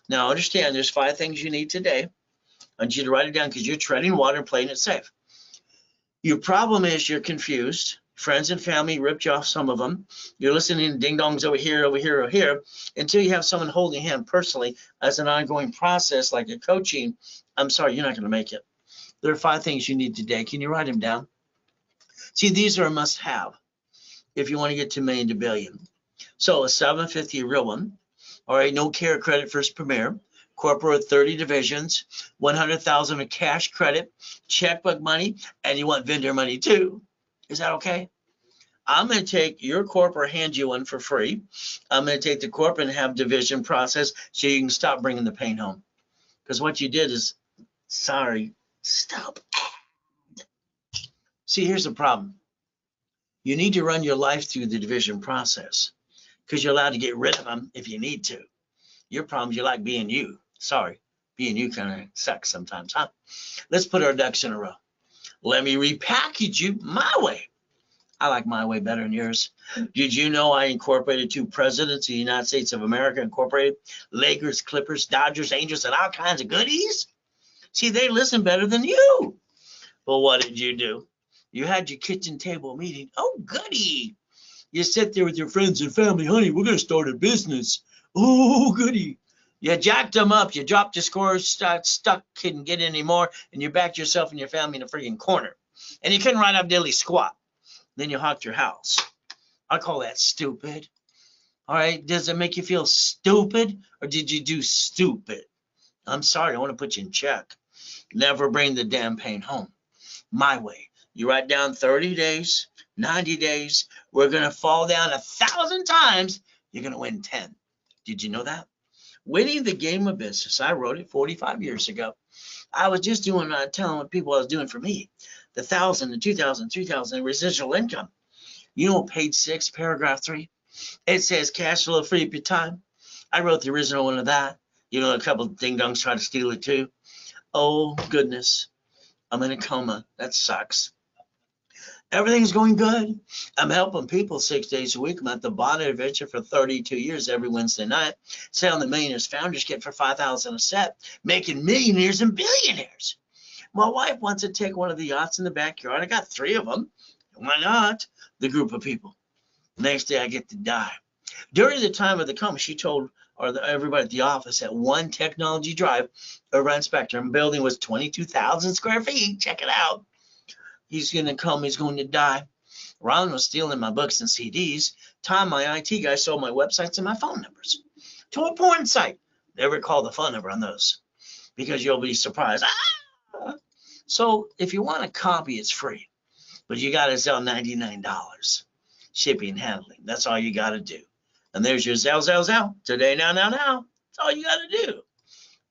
Now understand, there's 5 things you need today. I want you to write it down because you're treading water and playing it safe. Your problem is you're confused. Friends and family ripped you off, some of them. You're listening to ding-dongs over here, over here, over here, until you have someone holding your hand personally as an ongoing process like a coaching. I'm sorry, you're not going to make it. There are 5 things you need today. Can you write them down? See, these are a must-have if you want to get to million to billion. So a 750, a real one. All right, no care credit first premier. Corporate 30 divisions, 100,000 of cash credit, checkbook money, and you want vendor money too. Is that okay? I'm going to take your corporate, hand you one for free. I'm going to take the corporate and have division process so you can stop bringing the pain home. Because what you did is, sorry, stop. See, here's the problem. You need to run your life through the division process because you're allowed to get rid of them if you need to. Your problem is you like being you. Sorry, being you kind of sucks sometimes, huh? Let's put our ducks in a row. Let me repackage you my way. I like my way better than yours. Did you know I incorporated 2 presidents of the United States of America Incorporated? Lakers, Clippers, Dodgers, Angels, and all kinds of goodies. See, they listen better than you. Well, what did you do? You had your kitchen table meeting. Oh, goody. You sit there with your friends and family. Honey, we're going to start a business. Oh, goody. You jacked them up. You dropped your scores, stuck, couldn't get any more, and you backed yourself and your family in a friggin' corner. And you couldn't write up daily squat. Then you hawked your house. I call that stupid. All right, does it make you feel stupid, or did you do stupid? I'm sorry, I want to put you in check. Never bring the damn pain home. My way. You write down 30 days, 90 days. We're going to fall down 1,000 times. You're going to win 10. Did you know that? Winning the game of business. I wrote it 45 years ago. I was just telling what people I was doing for me. The 1,000, the 2,000, 3,000 residual income. You know, page 6, paragraph 3. It says cash flow free up your time. I wrote the original one of that. You know, a couple of ding-dongs try to steal it too. Oh, goodness. I'm in a coma. That sucks. Everything's going good. I'm helping people 6 days a week. I'm at the Bond Adventure for 32 years every Wednesday night. Selling the Millionaires Founders Kit for $5,000 a set. Making millionaires and billionaires. My wife wants to take one of the yachts in the backyard. I got 3 of them. Why not? The group of people. Next day I get to die. During the time of the coma, she told everybody at the office at One Technology Drive around Spectrum building was 22,000 square feet. Check it out. He's going to come. He's going to die. Ron was stealing my books and CDs. Tom, my IT guy, sold my websites and my phone numbers to a porn site. Never call the phone number on those because you'll be surprised. Ah! So if you want a copy, it's free, but you got to sell $99. Shipping and handling. That's all you got to do. And there's your Zell. Today, now. That's all you got to do.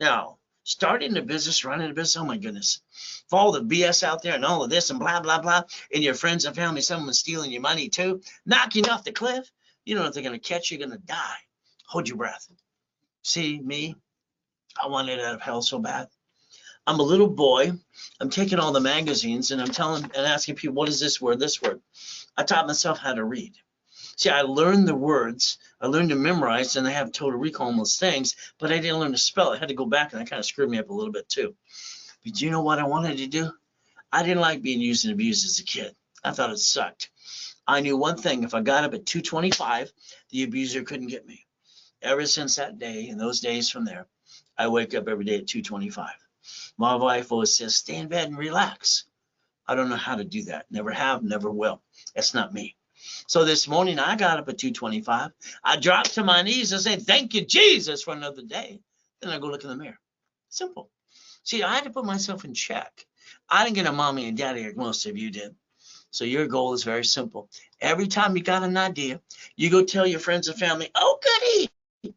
Now, starting a business, running a business, oh my goodness. For all the BS out there and all of this and blah, blah, blah, and your friends and family, someone's stealing your money too, knocking you off the cliff, you don't know if they're going to catch you, you're going to die. Hold your breath. See, me, I wanted out of hell so bad. I'm a little boy. I'm taking all the magazines and I'm telling and asking people, what is this word, this word? I taught myself how to read. See, I learned the words, I learned to memorize, and I have total recall on those things, but I didn't learn to spell. I had to go back, and that kind of screwed me up a little bit too. But you know what I wanted to do? I didn't like being used and abused as a kid. I thought it sucked. I knew one thing, if I got up at 2:25, the abuser couldn't get me. Ever since that day, and those days from there, I wake up every day at 2:25. My wife always says, stay in bed and relax. I don't know how to do that. Never have, never will. That's not me. So this morning I got up at 2:25. I dropped to my knees and said, thank you, Jesus, for another day. Then I go look in the mirror. Simple. See, I had to put myself in check. I didn't get a mommy and daddy like most of you did. So your goal is very simple. Every time you got an idea, you go tell your friends and family, oh, goody.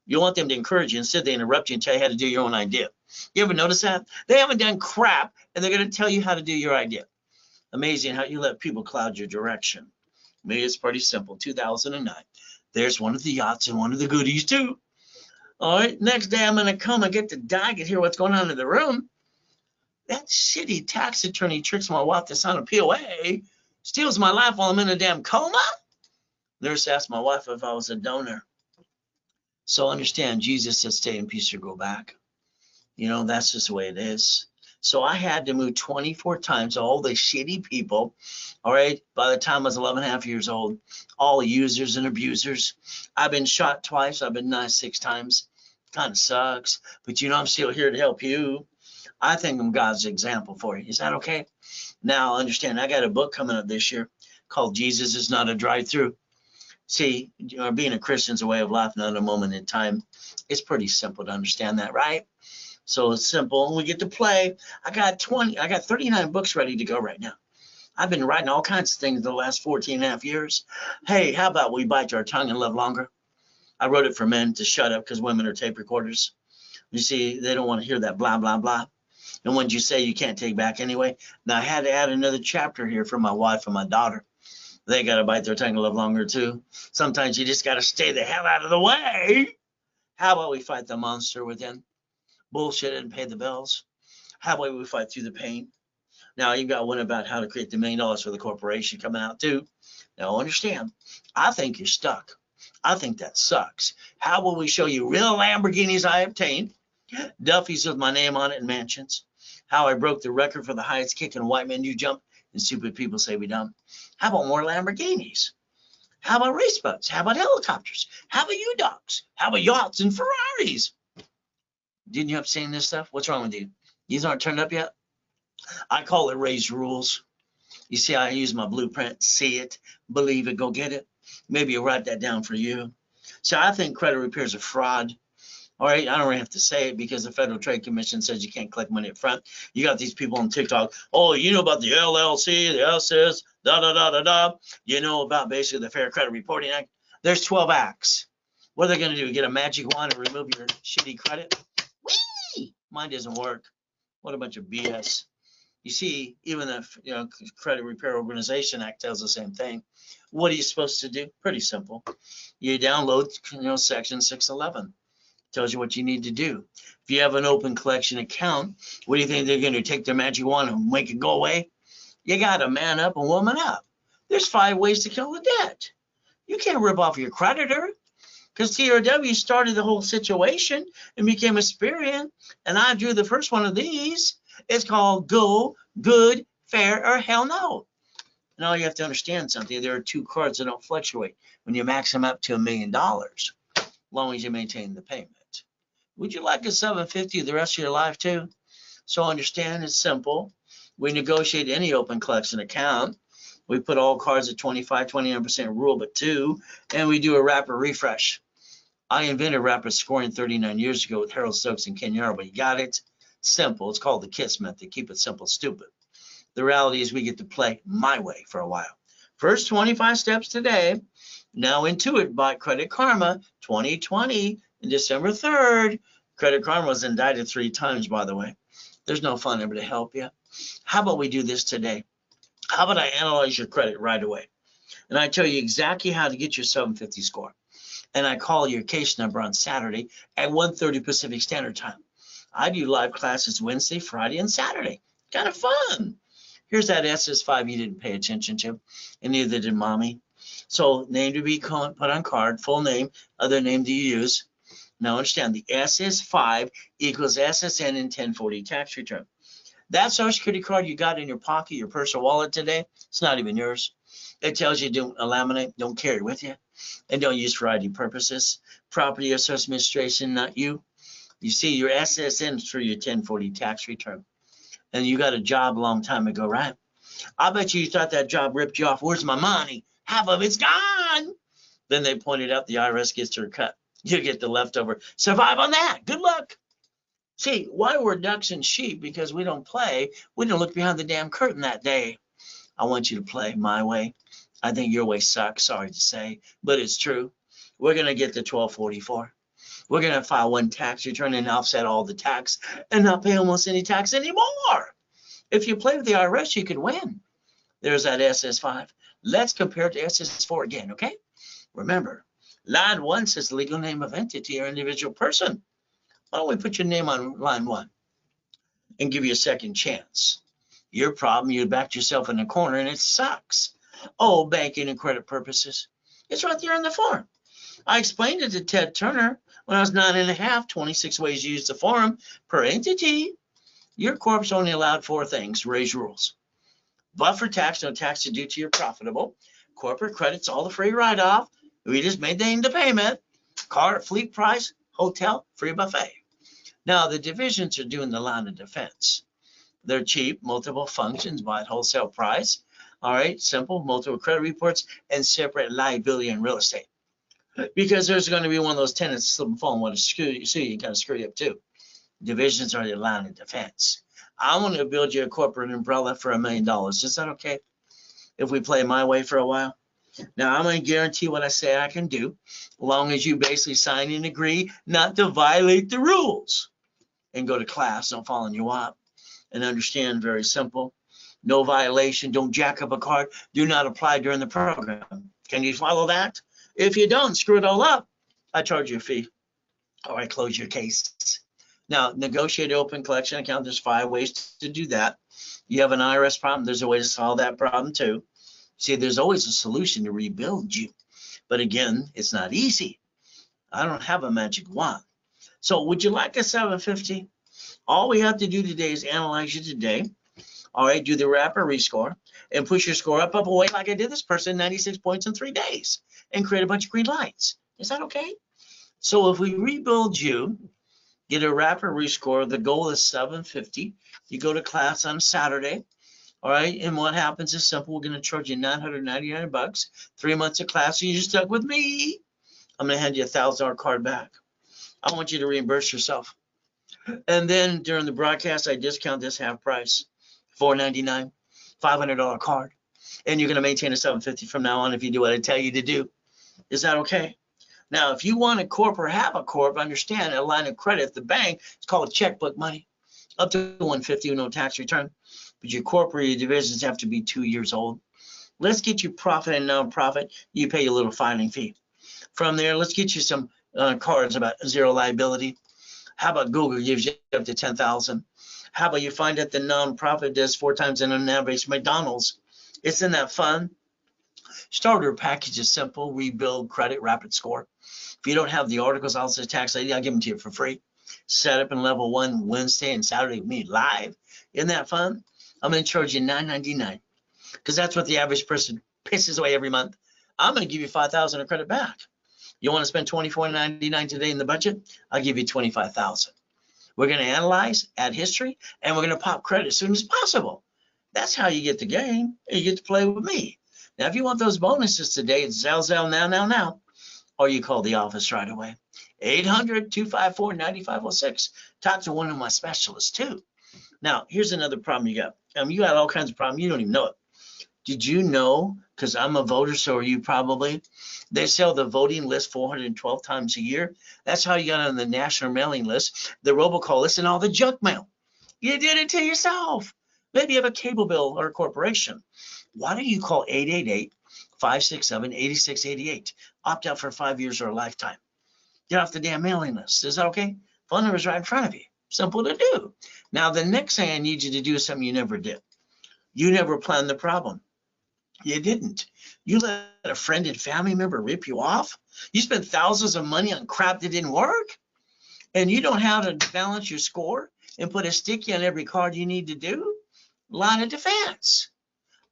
You want them to encourage you. Instead, they interrupt you and tell you how to do your own idea. You ever notice that? They haven't done crap, and they're going to tell you how to do your idea. Amazing how you let people cloud your direction. Me, it's pretty simple. 2009. There's one of the yachts and one of the goodies, too. All right, next day I'm going to come and get to die, get hear what's going on in the room. That shitty tax attorney tricks my wife to sign a POA, steals my life while I'm in a damn coma. Nurse asked my wife if I was a donor. So understand, Jesus said, stay in peace or go back. You know, that's just the way it is. So I had to move 24 times, all the shitty people, all right, by the time I was 11 and a half years old, all users and abusers. I've been shot twice. I've been knifed 6 times. Kind of sucks, but you know, I'm still here to help you. I think I'm God's example for you. Is that okay? Now, understand, I got a book coming up this year called Jesus is Not a Drive-Through. See, you know, being a Christian's a way of life, not a moment in time. It's pretty simple to understand that, right? So it's simple. We get to play. I got 39 books ready to go right now. I've been writing all kinds of things the last 14 and a half years. Hey, how about we bite our tongue and live longer? I wrote it for men to shut up because women are tape recorders. You see, they don't want to hear that blah, blah, blah. And when you say you can't take back anyway. Now, I had to add another chapter here for my wife and my daughter. They got to bite their tongue and live longer, too. Sometimes you just got to stay the hell out of the way. How about we fight the monster within? Bullshit and pay the bills. How about we fight through the pain? Now, you've got one about how to create the $1 million for the corporation coming out, too. Now, understand, I think you're stuck. I think that sucks. How will we show you real Lamborghinis I obtained, Duffy's with my name on it, and mansions? How I broke the record for the highest kick in a white man you jump, and stupid people say we don't. How about more Lamborghinis? How about race boats? How about helicopters? How about U-Dogs? How about yachts and Ferraris? Didn't you have seen this stuff? What's wrong with you? These aren't turned up yet? I call it raised rules. You see, I use my blueprint, see it, believe it, go get it. Maybe you'll write that down for you. So I think credit repair is a fraud. All right, I don't really have to say it because the Federal Trade Commission says you can't collect money up front. You got these people on TikTok. Oh, you know about the LLC, the SS, da da da da da. You know about basically the Fair Credit Reporting Act. There's 12 acts. What are they going to do? Get a magic wand and remove your shitty credit? Whee! Mine doesn't work. What a bunch of BS. You see, even the Credit Repair Organization Act tells the same thing. What are you supposed to do? Pretty simple. You download Section 611. Tells you what you need to do. If you have an open collection account, what do you think they're going to take their magic wand and make it go away? You got to man up and woman up. There's 5 ways to kill the debt. You can't rip off your creditor because TRW started the whole situation and became a Experian. And I drew the first one of these. It's called Go, Good, Fair, or Hell No. And all you have to understand something, there are 2 cards that don't fluctuate when you max them up to $1 million, as long as you maintain the payment. Would you like a 750 the rest of your life too? So understand it's simple. We negotiate any open collection account. We put all cards at 29% rule but 2, and we do a rapid refresh. I invented rapid scoring 39 years ago with Harold Stokes and Ken Yarwood. You got it? Simple. It's called the KISS method. Keep it simple, stupid. The reality is we get to play my way for a while. First 25 steps today. Now Intuit bought Credit Karma 2020 and December 3rd. Credit Karma was indicted 3 times, by the way. There's no phone number to help you. How about we do this today? How about I analyze your credit right away? And I tell you exactly how to get your 750 score. And I call your case number on Saturday at 1:30 Pacific Standard Time. I do live classes Wednesday, Friday, and Saturday. Kind of fun. Here's that SS5 you didn't pay attention to, and neither did Mommy. So name to be put on card, full name, other name do you use? Now understand, the SS5 equals SSN in 1040 tax return. That Social Security card you got in your pocket, your purse or wallet today, it's not even yours. It tells you don't laminate, don't carry it with you, and don't use for ID purposes. Property or Social Administration, not you. You see, your SSN is through your 1040 tax return. And you got a job a long time ago, right? I bet you thought that job ripped you off. Where's my money? Half of it's gone. Then they pointed out the IRS gets their cut. You get the leftover. Survive on that. Good luck. See, why we're ducks and sheep? Because we don't play. We don't look behind the damn curtain that day. I want you to play my way. I think your way sucks, sorry to say, but it's true. We're going to get the 1244. We're going to file 1 tax return and offset all the tax and not pay almost any tax anymore. If you play with the IRS, you could win. There's that SS5. Let's compare it to SS4 again, okay? Remember, line 1 says the legal name of entity or individual person. Why don't we put your name on line 1 and give you a second chance? Your problem, you backed yourself in a corner and it sucks. Oh, banking and credit purposes. It's right there on the form. I explained it to Ted Turner when I was 9.5, 26 ways to use the form per entity. Your corp's only allowed 4 things, raise rules. Buffer tax, no tax to due to your profitable. Corporate credits, all the free write-off. We just made the payment. Car, fleet price, hotel, free buffet. Now, the divisions are doing the line of defense. They're cheap, multiple functions, buy at wholesale price. All right, simple, multiple credit reports, and separate liability and real estate. Because there's going to be one of those tenants slip and fall and want to screw you, kind of screw you up too. Divisions are the line of defense. I want to build you a corporate umbrella for $1 million. Is that okay? If we play my way for a while? Now, I'm going to guarantee what I say I can do, as long as you basically sign and agree not to violate the rules. And go to class, don't fall in your wop. And understand, very simple. No violation, don't jack up a card, do not apply during the program. Can you follow that? If you don't, screw it all up, I charge you a fee, or I close your case. Now, negotiate an open collection account. There's 5 ways to do that. You have an IRS problem, there's a way to solve that problem too. See, there's always a solution to rebuild you. But again, it's not easy. I don't have a magic wand. So would you like a 750? All we have to do today is analyze you today. All right, do the rapid rescore and push your score up away like I did this person, 96 points in 3 days, and create a bunch of green lights. Is that okay? So if we rebuild you, get a rapid rescore, the goal is 750. You go to class on Saturday. All right, and what happens is simple. We're going to charge you $999, 3 months of class. So you just stuck with me. I'm going to hand you a $1,000 card back. I want you to reimburse yourself. And then during the broadcast, I discount this half price, $4.99, $500 card. And you're going to maintain a $750 from now on if you do what I tell you to do. Is that okay? Now, if you want a corp or have a corp, understand a line of credit at the bank, it's called checkbook money, up to $150 with no tax return. But your corporate your divisions have to be 2 years old. Let's get you profit and nonprofit. You pay a little filing fee. From there, let's get you some cards about zero liability. How about Google gives you up to 10,000? How about you find out the nonprofit does 4 times in an average McDonald's? Isn't that fun? Starter package is simple. Rebuild credit, rapid score. If you don't have the articles, I'll say tax ID, I'll give them to you for free. Set up in level 1 Wednesday and Saturday with me live. Isn't that fun? I'm going to charge you $9.99 because that's what the average person pisses away every month. I'm going to give you $5,000 of credit back. You want to spend $24.99 today in the budget? I'll give you $25,000. We're going to analyze, add history, and we're going to pop credit as soon as possible. That's how you get the game. You get to play with me. Now, if you want those bonuses today, it's Zell now, or you call the office right away. 800-254-9506. Talk to one of my specialists too. Now, here's another problem you got. You got all kinds of problems. You don't even know it. Did you know, because I'm a voter, so are you probably, they sell the voting list 412 times a year. That's how you got on the national mailing list, the robocall list, and all the junk mail. You did it to yourself. Maybe you have a cable bill or a corporation. Why don't you call 888-567-8688? Opt out for 5 years or a lifetime. Get off the damn mailing list. Is that okay? Phone number is right in front of you. Simple to do. Now, the next thing I need you to do is something you never did. You never planned the problem. You didn't. You let a friend and family member rip you off. You spent thousands of money on crap that didn't work. And you don't have to balance your score and put a sticky on every card you need to do. Line of defense.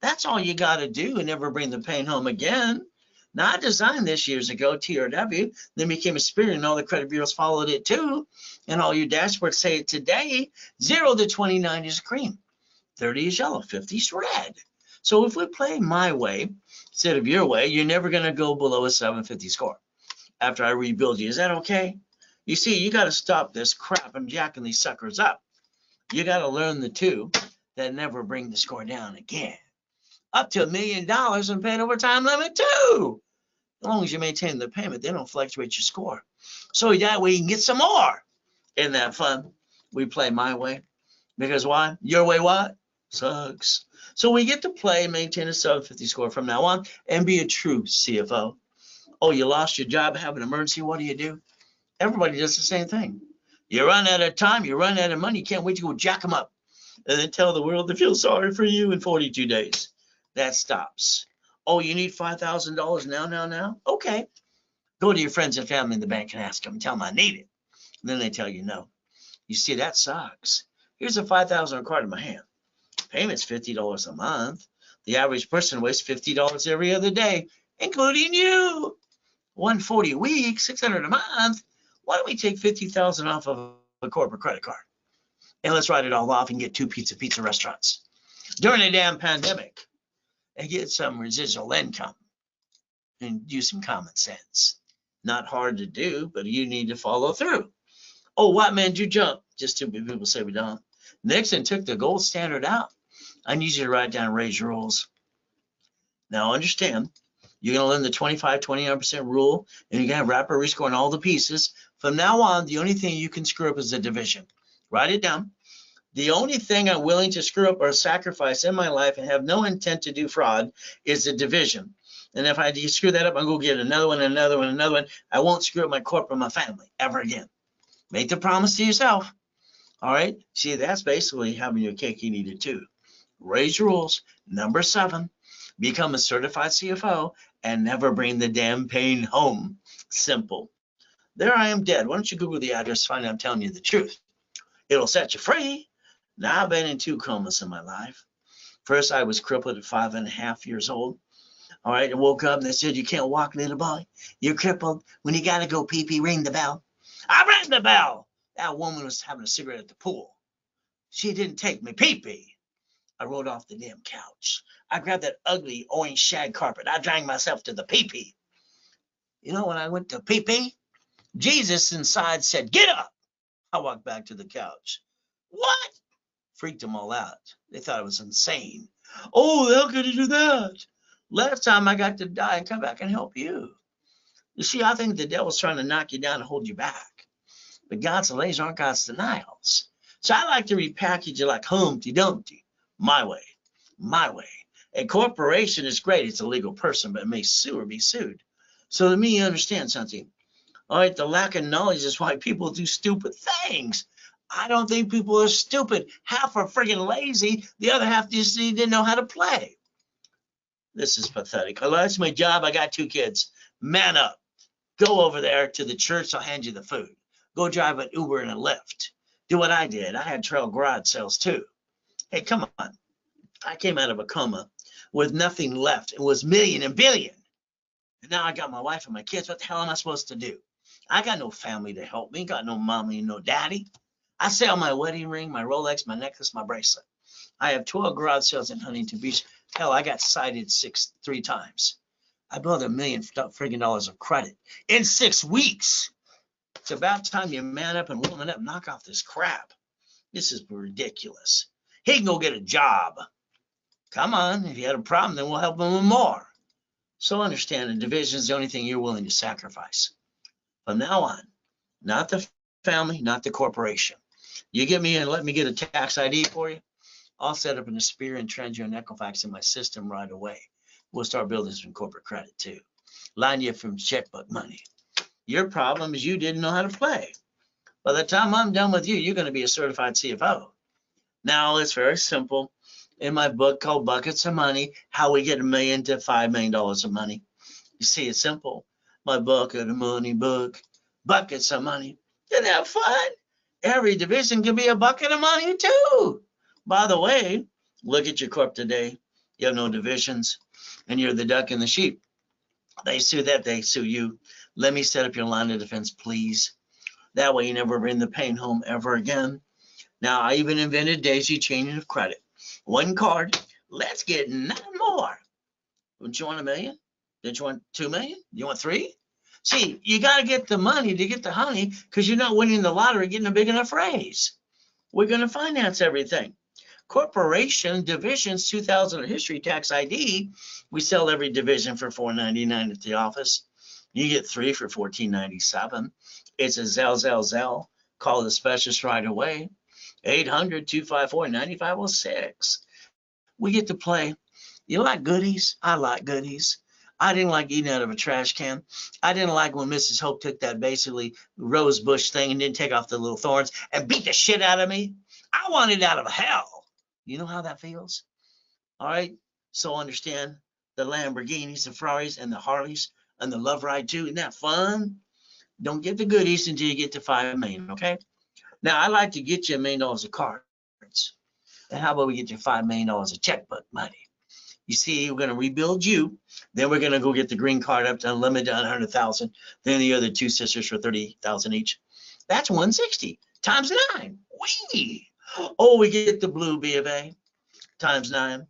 That's all you got to do and never bring the pain home again. Now, I designed this years ago, TRW, then became a spirit, and all the credit bureaus followed it too. And all your dashboards say it today. 0 to 29 is green. 30 is yellow. 50 is red. So if we play my way instead of your way, you're never going to go below a 750 score after I rebuild you. Is that okay? You see, you got to stop this crap and jacking these suckers up. You got to learn the two that never bring the score down again. Up to $1 million and pay an overtime limit too. As long as you maintain the payment, they don't fluctuate your score. So that way you can get some more. Isn't that fun? We play my way. Because why? Your way what? Sucks. So we get to play and maintain a 750 score from now on and be a true CFO. Oh, you lost your job, have an emergency, what do? Everybody does the same thing. You run out of time, you run out of money, you can't wait to go jack them up and then tell the world they feel sorry for you in 42 days. That stops. Oh, you need $5,000 now? Okay. Go to your friends and family in the bank and ask them, tell them I need it. And then they tell you no. You see, that sucks. Here's a $5,000 card in my hand. Payment's $50 a month. The average person wastes $50 every other day, including you. 140 a week, $600 a month. Why don't we take $50,000 off of a corporate credit card? And let's write it all off and get 2 pizza restaurants during a damn pandemic and get some residual income and use some common sense. Not hard to do, but you need to follow through. Oh, what man, you jump? Just too many people say we don't. Nixon took the gold standard out. I need you to write down Ray's rules. Now understand, you're going to learn the 25-29% rule, and you're going to have rapid rescore on all the pieces. From now on, the only thing you can screw up is the division. Write it down. The only thing I'm willing to screw up or sacrifice in my life and have no intent to do fraud is the division. And if I screw that up, I'm going to get another one. I won't screw up my corporate, my family ever again. Make the promise to yourself. All right. See, that's basically having your cake and eat it too. Raise rules. Number 7, become a certified CFO and never bring the damn pain home. Simple. There I am dead. Why don't you Google the address, find out I'm telling you the truth. It'll set you free. Now I've been in 2 comas in my life. First, I was crippled at 5.5 years old. All right, I woke up and they said, you can't walk, little boy. You're crippled. When you got to go pee-pee, ring the bell. I rang the bell. That woman was having a cigarette at the pool. She didn't take me pee-pee. I rolled off the damn couch. I grabbed that ugly orange shag carpet. I dragged myself to the pee-pee. You know, when I went to pee-pee, Jesus inside said, "Get up." I walked back to the couch. What? Freaked them all out. They thought I was insane. Oh, how could you do that? Last time I got to die and come back and help you. You see, I think the devil's trying to knock you down and hold you back. But God's delays aren't God's denials. So I like to repackage it like Humpty Dumpty. My way. My way. A corporation is great. It's a legal person, but it may sue or be sued. So let me understand something. All right, the lack of knowledge is why people do stupid things. I don't think people are stupid. Half are friggin' lazy. The other half just didn't know how to play. This is pathetic. Oh, that's my job. I got 2 kids. Man up. Go over there to the church. I'll hand you the food. Go drive an Uber and a Lyft. Do what I did. I had trail garage sales too. Hey, come on. I came out of a coma with nothing left. It was million and billion. And now I got my wife and my kids. What the hell am I supposed to do? I got no family to help me. Got no mommy and no daddy. I sell my wedding ring, my Rolex, my necklace, my bracelet. I have 12 garage sales in Huntington Beach. Hell, I got cited 3 times. I built $1 million friggin' dollars of credit in 6 weeks. It's about time you man up and woman up, knock off this crap. This is ridiculous. He can go get a job. Come on, if you had a problem, then we'll help him with more. So understand, a division is the only thing you're willing to sacrifice. From now on, not the family, not the corporation. You get me and let me get a tax ID for you. I'll set up an Aspire and Trendure and Equifax in my system right away. We'll start building some corporate credit too. Line you from checkbook money. Your problem is you didn't know how to play. By the time I'm done with you, you're going to be a certified CFO. Now, it's very simple. In my book called Buckets of Money, How We Get $1 Million to $5 Million of Money. You see, it's simple. My Bucket of Money book, Buckets of Money. Isn't that fun? Every division can be a bucket of money too. By the way, look at your corp today. You have no divisions, and you're the duck and the sheep. They sue that, they sue you. Let me set up your line of defense, please. That way you never bring the pain home ever again. Now, I even invented daisy chaining of credit. 1 card, let's get 9 more. Don't you want $1 million? Did you want 2 million? You want 3? See, you got to get the money to get the honey because you're not winning the lottery, getting a big enough raise. We're going to finance everything. Corporation divisions, 2000 history tax ID. We sell every division for $4.99 at the office. You get 3 for $14.97. It's a Zell. Call the specialist right away. 800-254-9506. We get to play. You like goodies? I like goodies. I didn't like eating out of a trash can. I didn't like when Mrs. Hope took that basically rose bush thing and didn't take off the little thorns and beat the shit out of me. I wanted out of hell. You know how that feels? All right. So understand the Lamborghinis, the Ferraris, and the Harleys, and the Love Ride too. Isn't that fun? Don't get the goodies until you get to $5 million. Okay. Now I like to get you $1 million of cards. And how about we get you $5 million of checkbook money? You see, we're going to rebuild you. Then we're going to go get the green card up to unlimited 100,000. Then the other 2 sisters for 30,000 each. That's 160 times 9. Whee! Oh, we get the blue B of A times 9.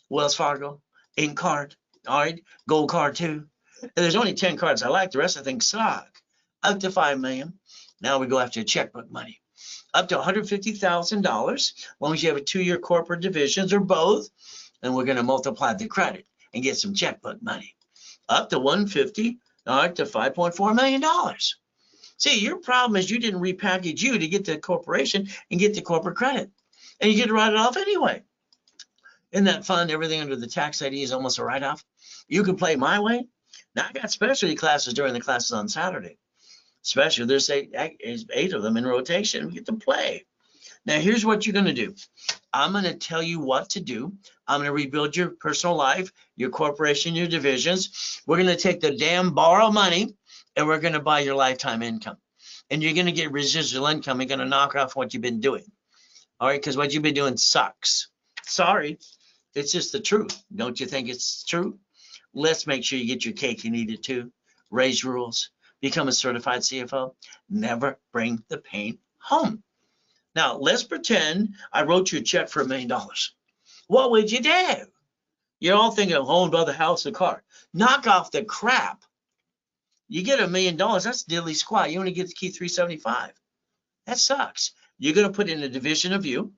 Wells Fargo, ink card. All right, gold card too. And there's only 10 cards I like. The rest I think suck. Up to $5 million. Now we go after checkbook money. Up to $150,000, as long as you have a 2-year corporate divisions or both. And we're going to multiply the credit and get some checkbook money. Up to $150, all right, to $5.4 million. See, your problem is you didn't repackage you to get the corporation and get the corporate credit. And you get to write it off anyway. Isn't that fun? Everything under the tax ID is almost a write-off. You can play my way. Now, I got specialty classes during the classes on Saturday. Especially, there's 8 of them in rotation. We get to play. Now, here's what you're going to do. I'm going to tell you what to do. I'm going to rebuild your personal life, your corporation, your divisions. We're going to take the damn borrow money, and we're going to buy your lifetime income. And you're going to get residual income. You're going to knock off what you've been doing. All right, because what you've been doing sucks. Sorry, it's just the truth. Don't you think it's true? Let's make sure you get your cake and eat it too. Raise rules. Become a certified CFO. Never bring the pain home. Now, let's pretend I wrote you a check for $1 million. What would you do? You're all thinking of home, brother, house, and car. Knock off the crap. You get $1 million, that's diddly squat. You only get to keep 375. That sucks. You're going to put in a division of you,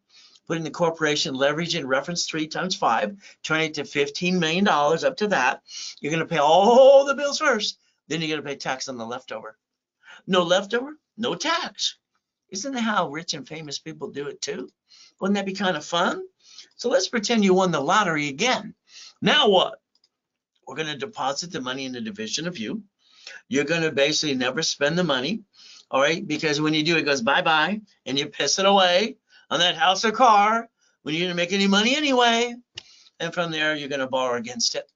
put in the corporation leverage in reference 3 times 5, turn it to $15 million up to that. You're going to pay all the bills first. Then you're going to pay tax on the leftover. No leftover, no tax. Isn't that how rich and famous people do it too? Wouldn't that be kind of fun? So let's pretend you won the lottery again. Now what? We're going to deposit the money in the division of you. You're going to basically never spend the money, all right? Because when you do, it goes bye-bye, and you piss it away on that house or car when you didn't make any money anyway. And from there, you're going to borrow against it.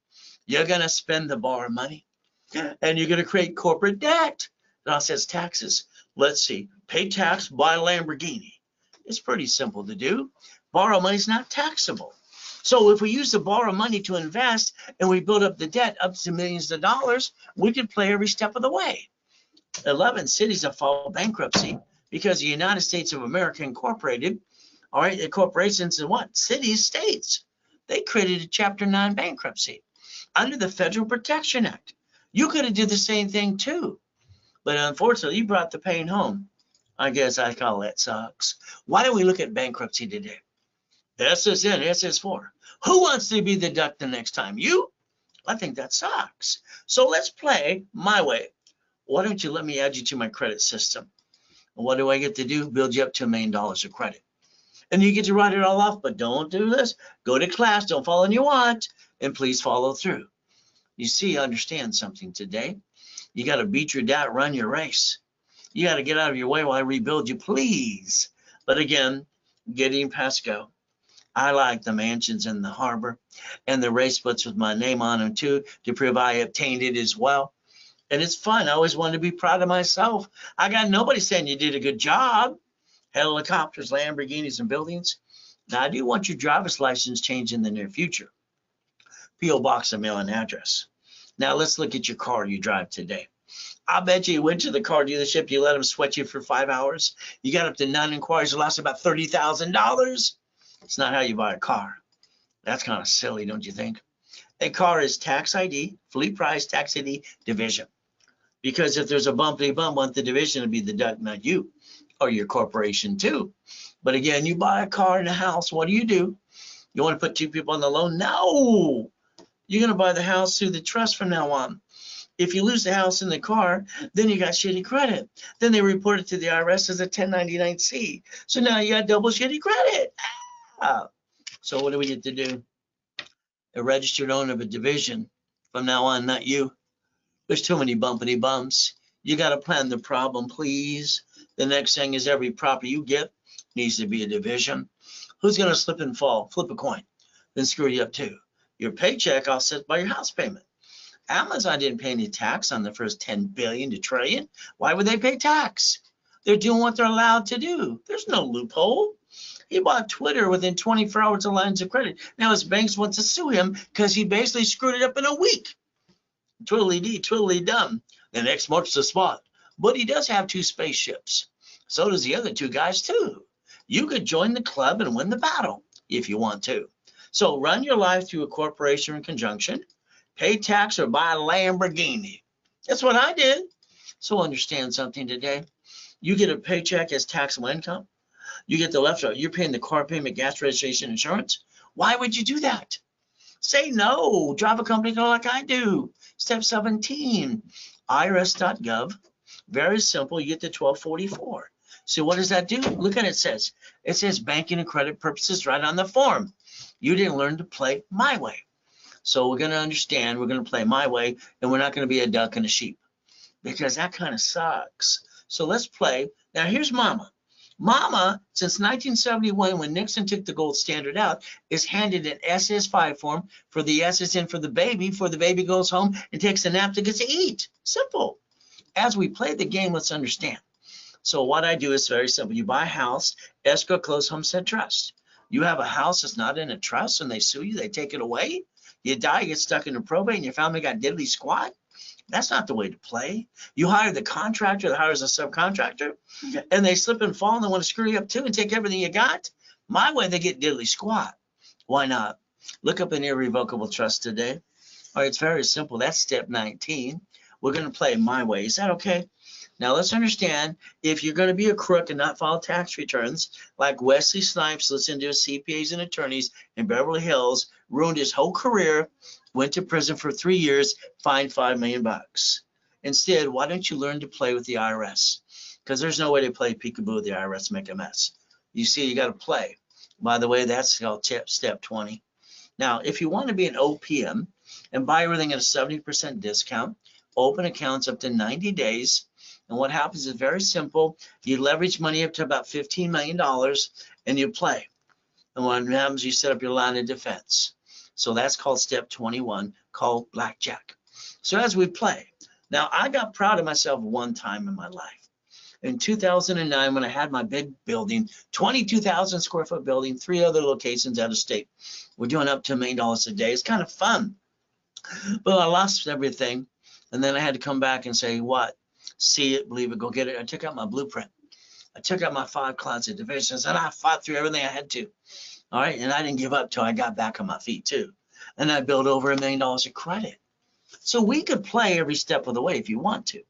You're going to spend the borrowed money, and you're going to create corporate debt. It all says taxes. Let's see. Pay tax, buy a Lamborghini. It's pretty simple to do. Borrow money is not taxable. So if we use the borrow money to invest and we build up the debt up to millions of dollars, we can play every step of the way. 11 cities have filed bankruptcy because the United States of America Incorporated, all right, the corporations in what? Cities, states. They created a Chapter 9 bankruptcy under the Federal Protection Act. You could have did the same thing too. But unfortunately, you brought the pain home. I guess I call that sucks. Why don't we look at bankruptcy today? S is in, S is for. Who wants to be the duck the next time? You? I think that sucks. So let's play my way. Why don't you let me add you to my credit system? What do I get to do? Build you up to $1 million of credit. And you get to write it all off, but don't do this. Go to class, don't fall on your watch, and please follow through. You see, understand something today. You got to beat your doubt, run your race. You got to get out of your way while I rebuild you, please. But again, getting past go. I like the mansions in the harbor and the race books with my name on them too, to prove I obtained it as well. And it's fun. I always wanted to be proud of myself. I got nobody saying you did a good job. Helicopters, Lamborghinis, and buildings. Now, I do want your driver's license changed in the near future. P.O. Box and mailing address. Now, let's look at your car you drive today. I bet you went to the car dealership, you let them sweat you for 5 hours. You got up to 9 inquiries, it lost about $30,000. It's not how you buy a car. That's kind of silly, don't you think? A car is tax ID, fleet price, tax ID, division. Because if there's a bumpity bump, want the division to be the duck, not you, or your corporation too. But again, you buy a car and a house, what do? You want to put 2 people on the loan? No! You're going to buy the house through the trust from now on. If you lose the house and the car, then you got shitty credit. Then they report it to the IRS as a 1099-C. So now you got double shitty credit. So what do we get to do? A registered owner of a division from now on, not you. There's too many bumpity bumps. You got to plan the problem, please. The next thing is every property you get needs to be a division. Who's going to slip and fall? Flip a coin. Then screw you up too. Your paycheck offset by your house payment. Amazon didn't pay any tax on the first 10 billion to trillion. Why would they pay tax? They're doing what they're allowed to do. There's no loophole. He bought Twitter within 24 hours of lines of credit. Now his banks want to sue him because he basically screwed it up in a week. Twiddly-dee, twiddly-dum. The next marks the spot. But he does have 2 spaceships. So does the other 2 guys too. You could join the club and win the battle if you want to. So run your life through a corporation in conjunction. Pay tax or buy a Lamborghini. That's what I did. So understand something today. You get a paycheck as taxable income. You get the leftover. You're paying the car payment, gas registration, insurance. Why would you do that? Say no. Drive a company car like I do. Step 17, irs.gov. Very simple. You get the 1244. So what does that do? Look at it says. It says banking and credit purposes right on the form. You didn't learn to play my way. So we're going to understand, we're going to play my way, and we're not going to be a duck and a sheep because that kind of sucks. So let's play. Now here's Mama. Mama, since 1971, when Nixon took the gold standard out, is handed an SS5 form for the S is in for the baby goes home and takes a nap to get to eat. Simple. As we play the game, let's understand. So what I do is very simple. You buy a house, escrow, close, homestead, trust. You have a house that's not in a trust and they sue you, they take it away. You die, you get stuck in a probate, and your family got diddly squat. That's not the way to play. You hire the contractor that hires a subcontractor, and they slip and fall, and they want to screw you up too and take everything you got. My way, they get diddly squat. Why not? Look up an irrevocable trust today. All right, it's very simple. That's step 19. we're going to play my way. Is that okay? Now let's understand, if you're going to be a crook and not file tax returns, like Wesley Snipes listened to CPAs and attorneys in Beverly Hills, ruined his whole career, went to prison for 3 years, fined $5 million. Instead, why don't you learn to play with the IRS? Because there's no way to play peekaboo with the IRS, make a mess. You see, you got to play. By the way, that's called step 20. Now, if you want to be an OPM and buy everything at a 70% discount, open accounts up to 90 days. And what happens is very simple. You leverage money up to about $15 million and you play. And what happens, you set up your line of defense. So that's called step 21, called blackjack. So as we play, now I got proud of myself one time in my life. In 2009, when I had my big building, 22,000 square foot building, 3 other locations out of state, we're doing up to $1 million a day. It's kind of fun, but I lost everything. And then I had to come back and say, what? See it, believe it, go get it. I took out my blueprint. I took out my 5 closet divisions and I fought through everything I had to. All right. And I didn't give up till I got back on my feet too. And I built over $1 million of credit. So we could play every step of the way if you want to.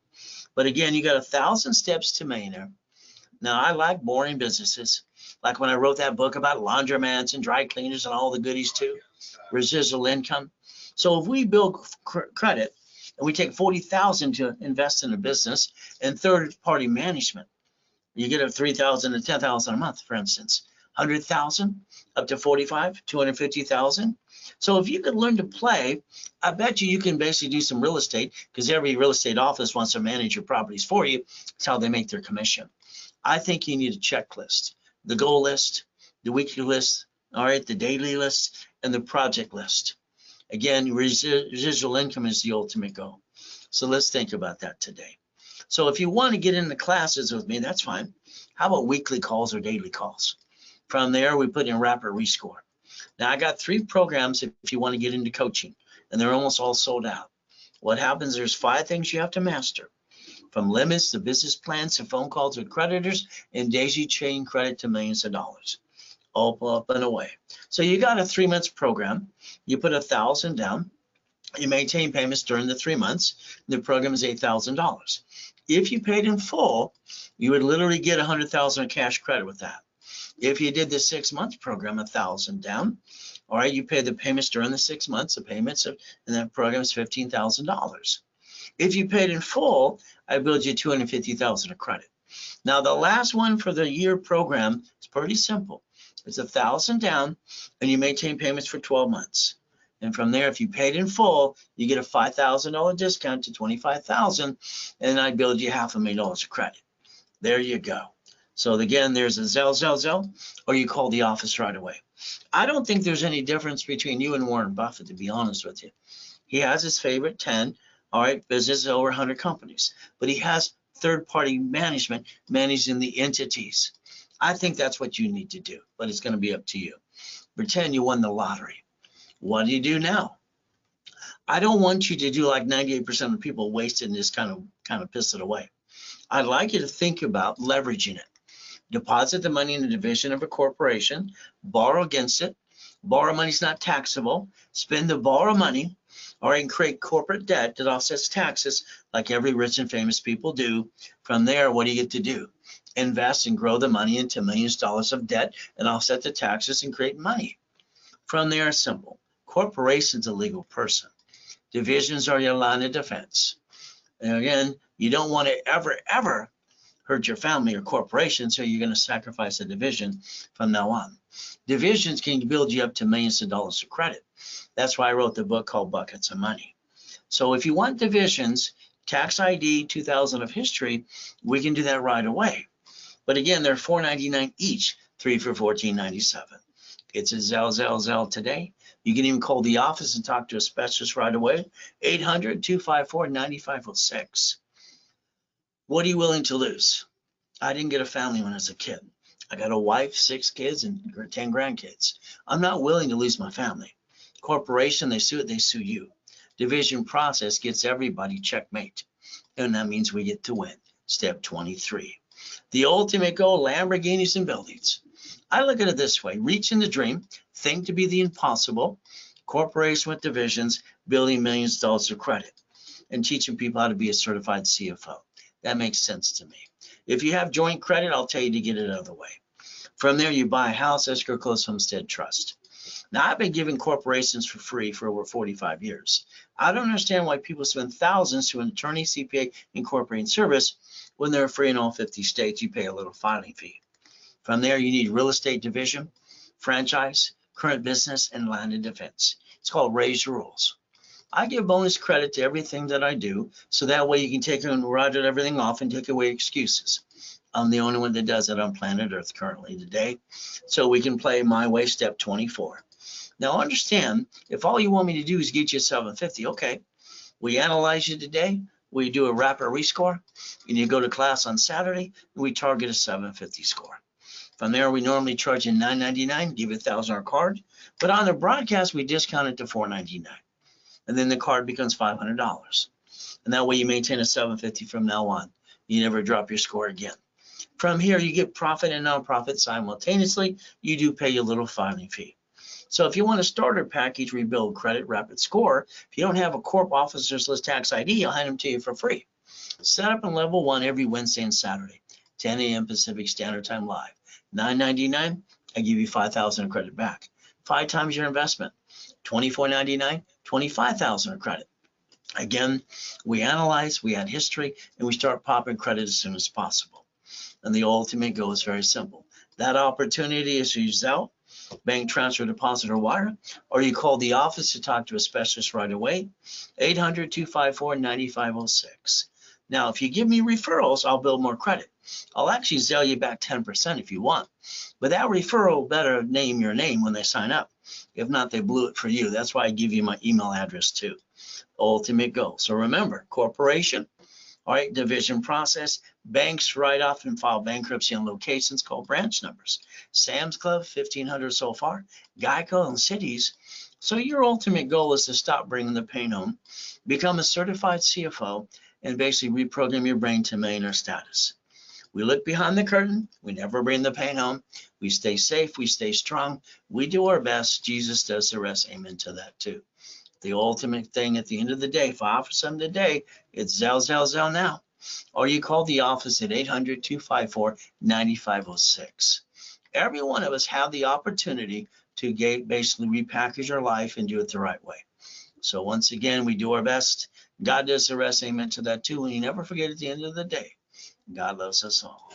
But again, you got 1,000 steps to millionaire. Now, I like boring businesses. Like when I wrote that book about laundromats and dry cleaners and all the goodies too, residual income. So if we build credit and we take 40,000 to invest in a business and third-party management, you get a 3,000 to 10,000 a month, for instance, 100,000 up to 45, 250,000. So if you could learn to play, I bet you can basically do some real estate, because every real estate office wants to manage your properties for you. It's how they make their commission. I think you need a checklist, the goal list, the weekly list, all right, the daily list, and the project list. Again, residual income is the ultimate goal. So let's think about that today. So if you want to get into classes with me, that's fine. How about weekly calls or daily calls? From there, we put in rapid rescore. Now, I got 3 programs if you want to get into coaching, and they're almost all sold out. What happens, there's 5 things you have to master, from limits to business plans to phone calls with creditors and daisy chain credit to millions of dollars, all up and away. So you got a 3 months program. You put 1,000 down. You maintain payments during the 3 months. The program is $8,000. If you paid in full, you would literally get 100,000 of cash credit with that. If you did the 6-month program, 1,000 down, all right, you pay the payments during the 6 months. The payments in that program is $15,000. If you paid in full, I build you 250,000 of credit. Now, the last one for the year program is pretty simple. It's 1,000 down, and you maintain payments for 12 months. And from there, if you paid in full, you get a $5,000 discount to $25,000, and I build you $500,000 of credit. There you go. So again, there's a Zelle, or you call the office right away. I don't think there's any difference between you and Warren Buffett, to be honest with you. He has his favorite 10, all right, businesses over 100 companies, but he has third-party management managing the entities. I think that's what you need to do, but it's going to be up to you. Pretend you won the lottery. What do you do now? I don't want you to do like 98% of people wasted and just kind of piss it away. I'd like you to think about leveraging it. Deposit the money in a division of a corporation, borrow against it. Borrow money is not taxable. Spend the borrow money, or and create corporate debt that offsets taxes like every rich and famous people do. From there, what do you get to do? Invest and grow the money into millions of dollars of debt and offset the taxes and create money. From there, it's simple. Corporation's a legal person. Divisions are your line of defense. And again, you don't want to ever hurt your family or corporation, so you're going to sacrifice a division from now on. Divisions can build you up to millions of dollars of credit. That's why I wrote the book called Buckets of Money. So if you want divisions, tax ID 2000 of history, we can do that right away. But again, they're $4.99 each, 3 for $14.97. It's a Zelle today. You can even call the office and talk to a specialist right away, 800-254-9506. What are you willing to lose? I didn't get a family when I was a kid. I got a wife, 6 kids, and 10 grandkids. I'm not willing to lose my family. Corporation, they sue it, they sue you. Division process gets everybody checkmate. And that means we get to win. Step 23. The ultimate goal, Lamborghinis and buildings. I look at it this way: reaching the dream, think to be the impossible, corporation with divisions, building millions of dollars of credit. and teaching people how to be a certified CFO. That makes sense to me. If you have joint credit, I'll tell you to get it out of the way. From there, you buy a house, escrow, close, homestead, trust. Now, I've been giving corporations for free for over 45 years. I don't understand why people spend thousands to an attorney, CPA, incorporating service when they're free in all 50 states. You pay a little filing fee. From there, you need real estate division, franchise, current business, and land and defense. It's called raise your rules. I give bonus credit to everything that I do, so that way you can take and write everything off and take away excuses. I'm the only one that does it on planet Earth currently today, so we can play my way, step 24. Now understand, if all you want me to do is get you a 750, okay, we analyze you today, we do a rapid rescore, and you go to class on Saturday, and we target a 750 score. From there, we normally charge you $9.99, give you a $1,000 card, but on the broadcast, we discount it to $4.99. And then the card becomes $500. And that way you maintain a 750 from now on. You never drop your score again. From here, you get profit and nonprofit simultaneously. You do pay your little filing fee. So if you want a starter package, rebuild credit, rapid score, if you don't have a corp officer's list tax ID, I'll hand them to you for free. Set up in level 1 every Wednesday and Saturday, 10 a.m. Pacific Standard Time live. $9.99, I give you $5,000 of credit back. 5 times your investment. $24.99, $25,000 of credit. Again, we analyze, we add history, and we start popping credit as soon as possible. And the ultimate goal is very simple. That opportunity is to use Zelle, bank transfer, deposit, or wire, or you call the office to talk to a specialist right away, 800-254-9506. Now, if you give me referrals, I'll build more credit. I'll actually Zelle you back 10% if you want. But that referral better name your name when they sign up. If not, they blew it for you. That's why I give you my email address too. Ultimate goal. So remember, corporation, all right, division process, banks write off and file bankruptcy on locations called branch numbers. Sam's Club, 1,500 so far, Geico and cities. So your ultimate goal is to stop bringing the pain home, become a certified CFO, and basically reprogram your brain to millionaire status. We look behind the curtain. We never bring the pain home. We stay safe. We stay strong. We do our best. Jesus does the rest. Amen to that too. The ultimate thing at the end of the day, if I offer something today, it's Zelle now. Or you call the office at 800-254-9506. Every one of us have the opportunity to basically repackage our life and do it the right way. So once again, we do our best. God does the rest. Amen to that too. And you never forget at the end of the day, God loves us all.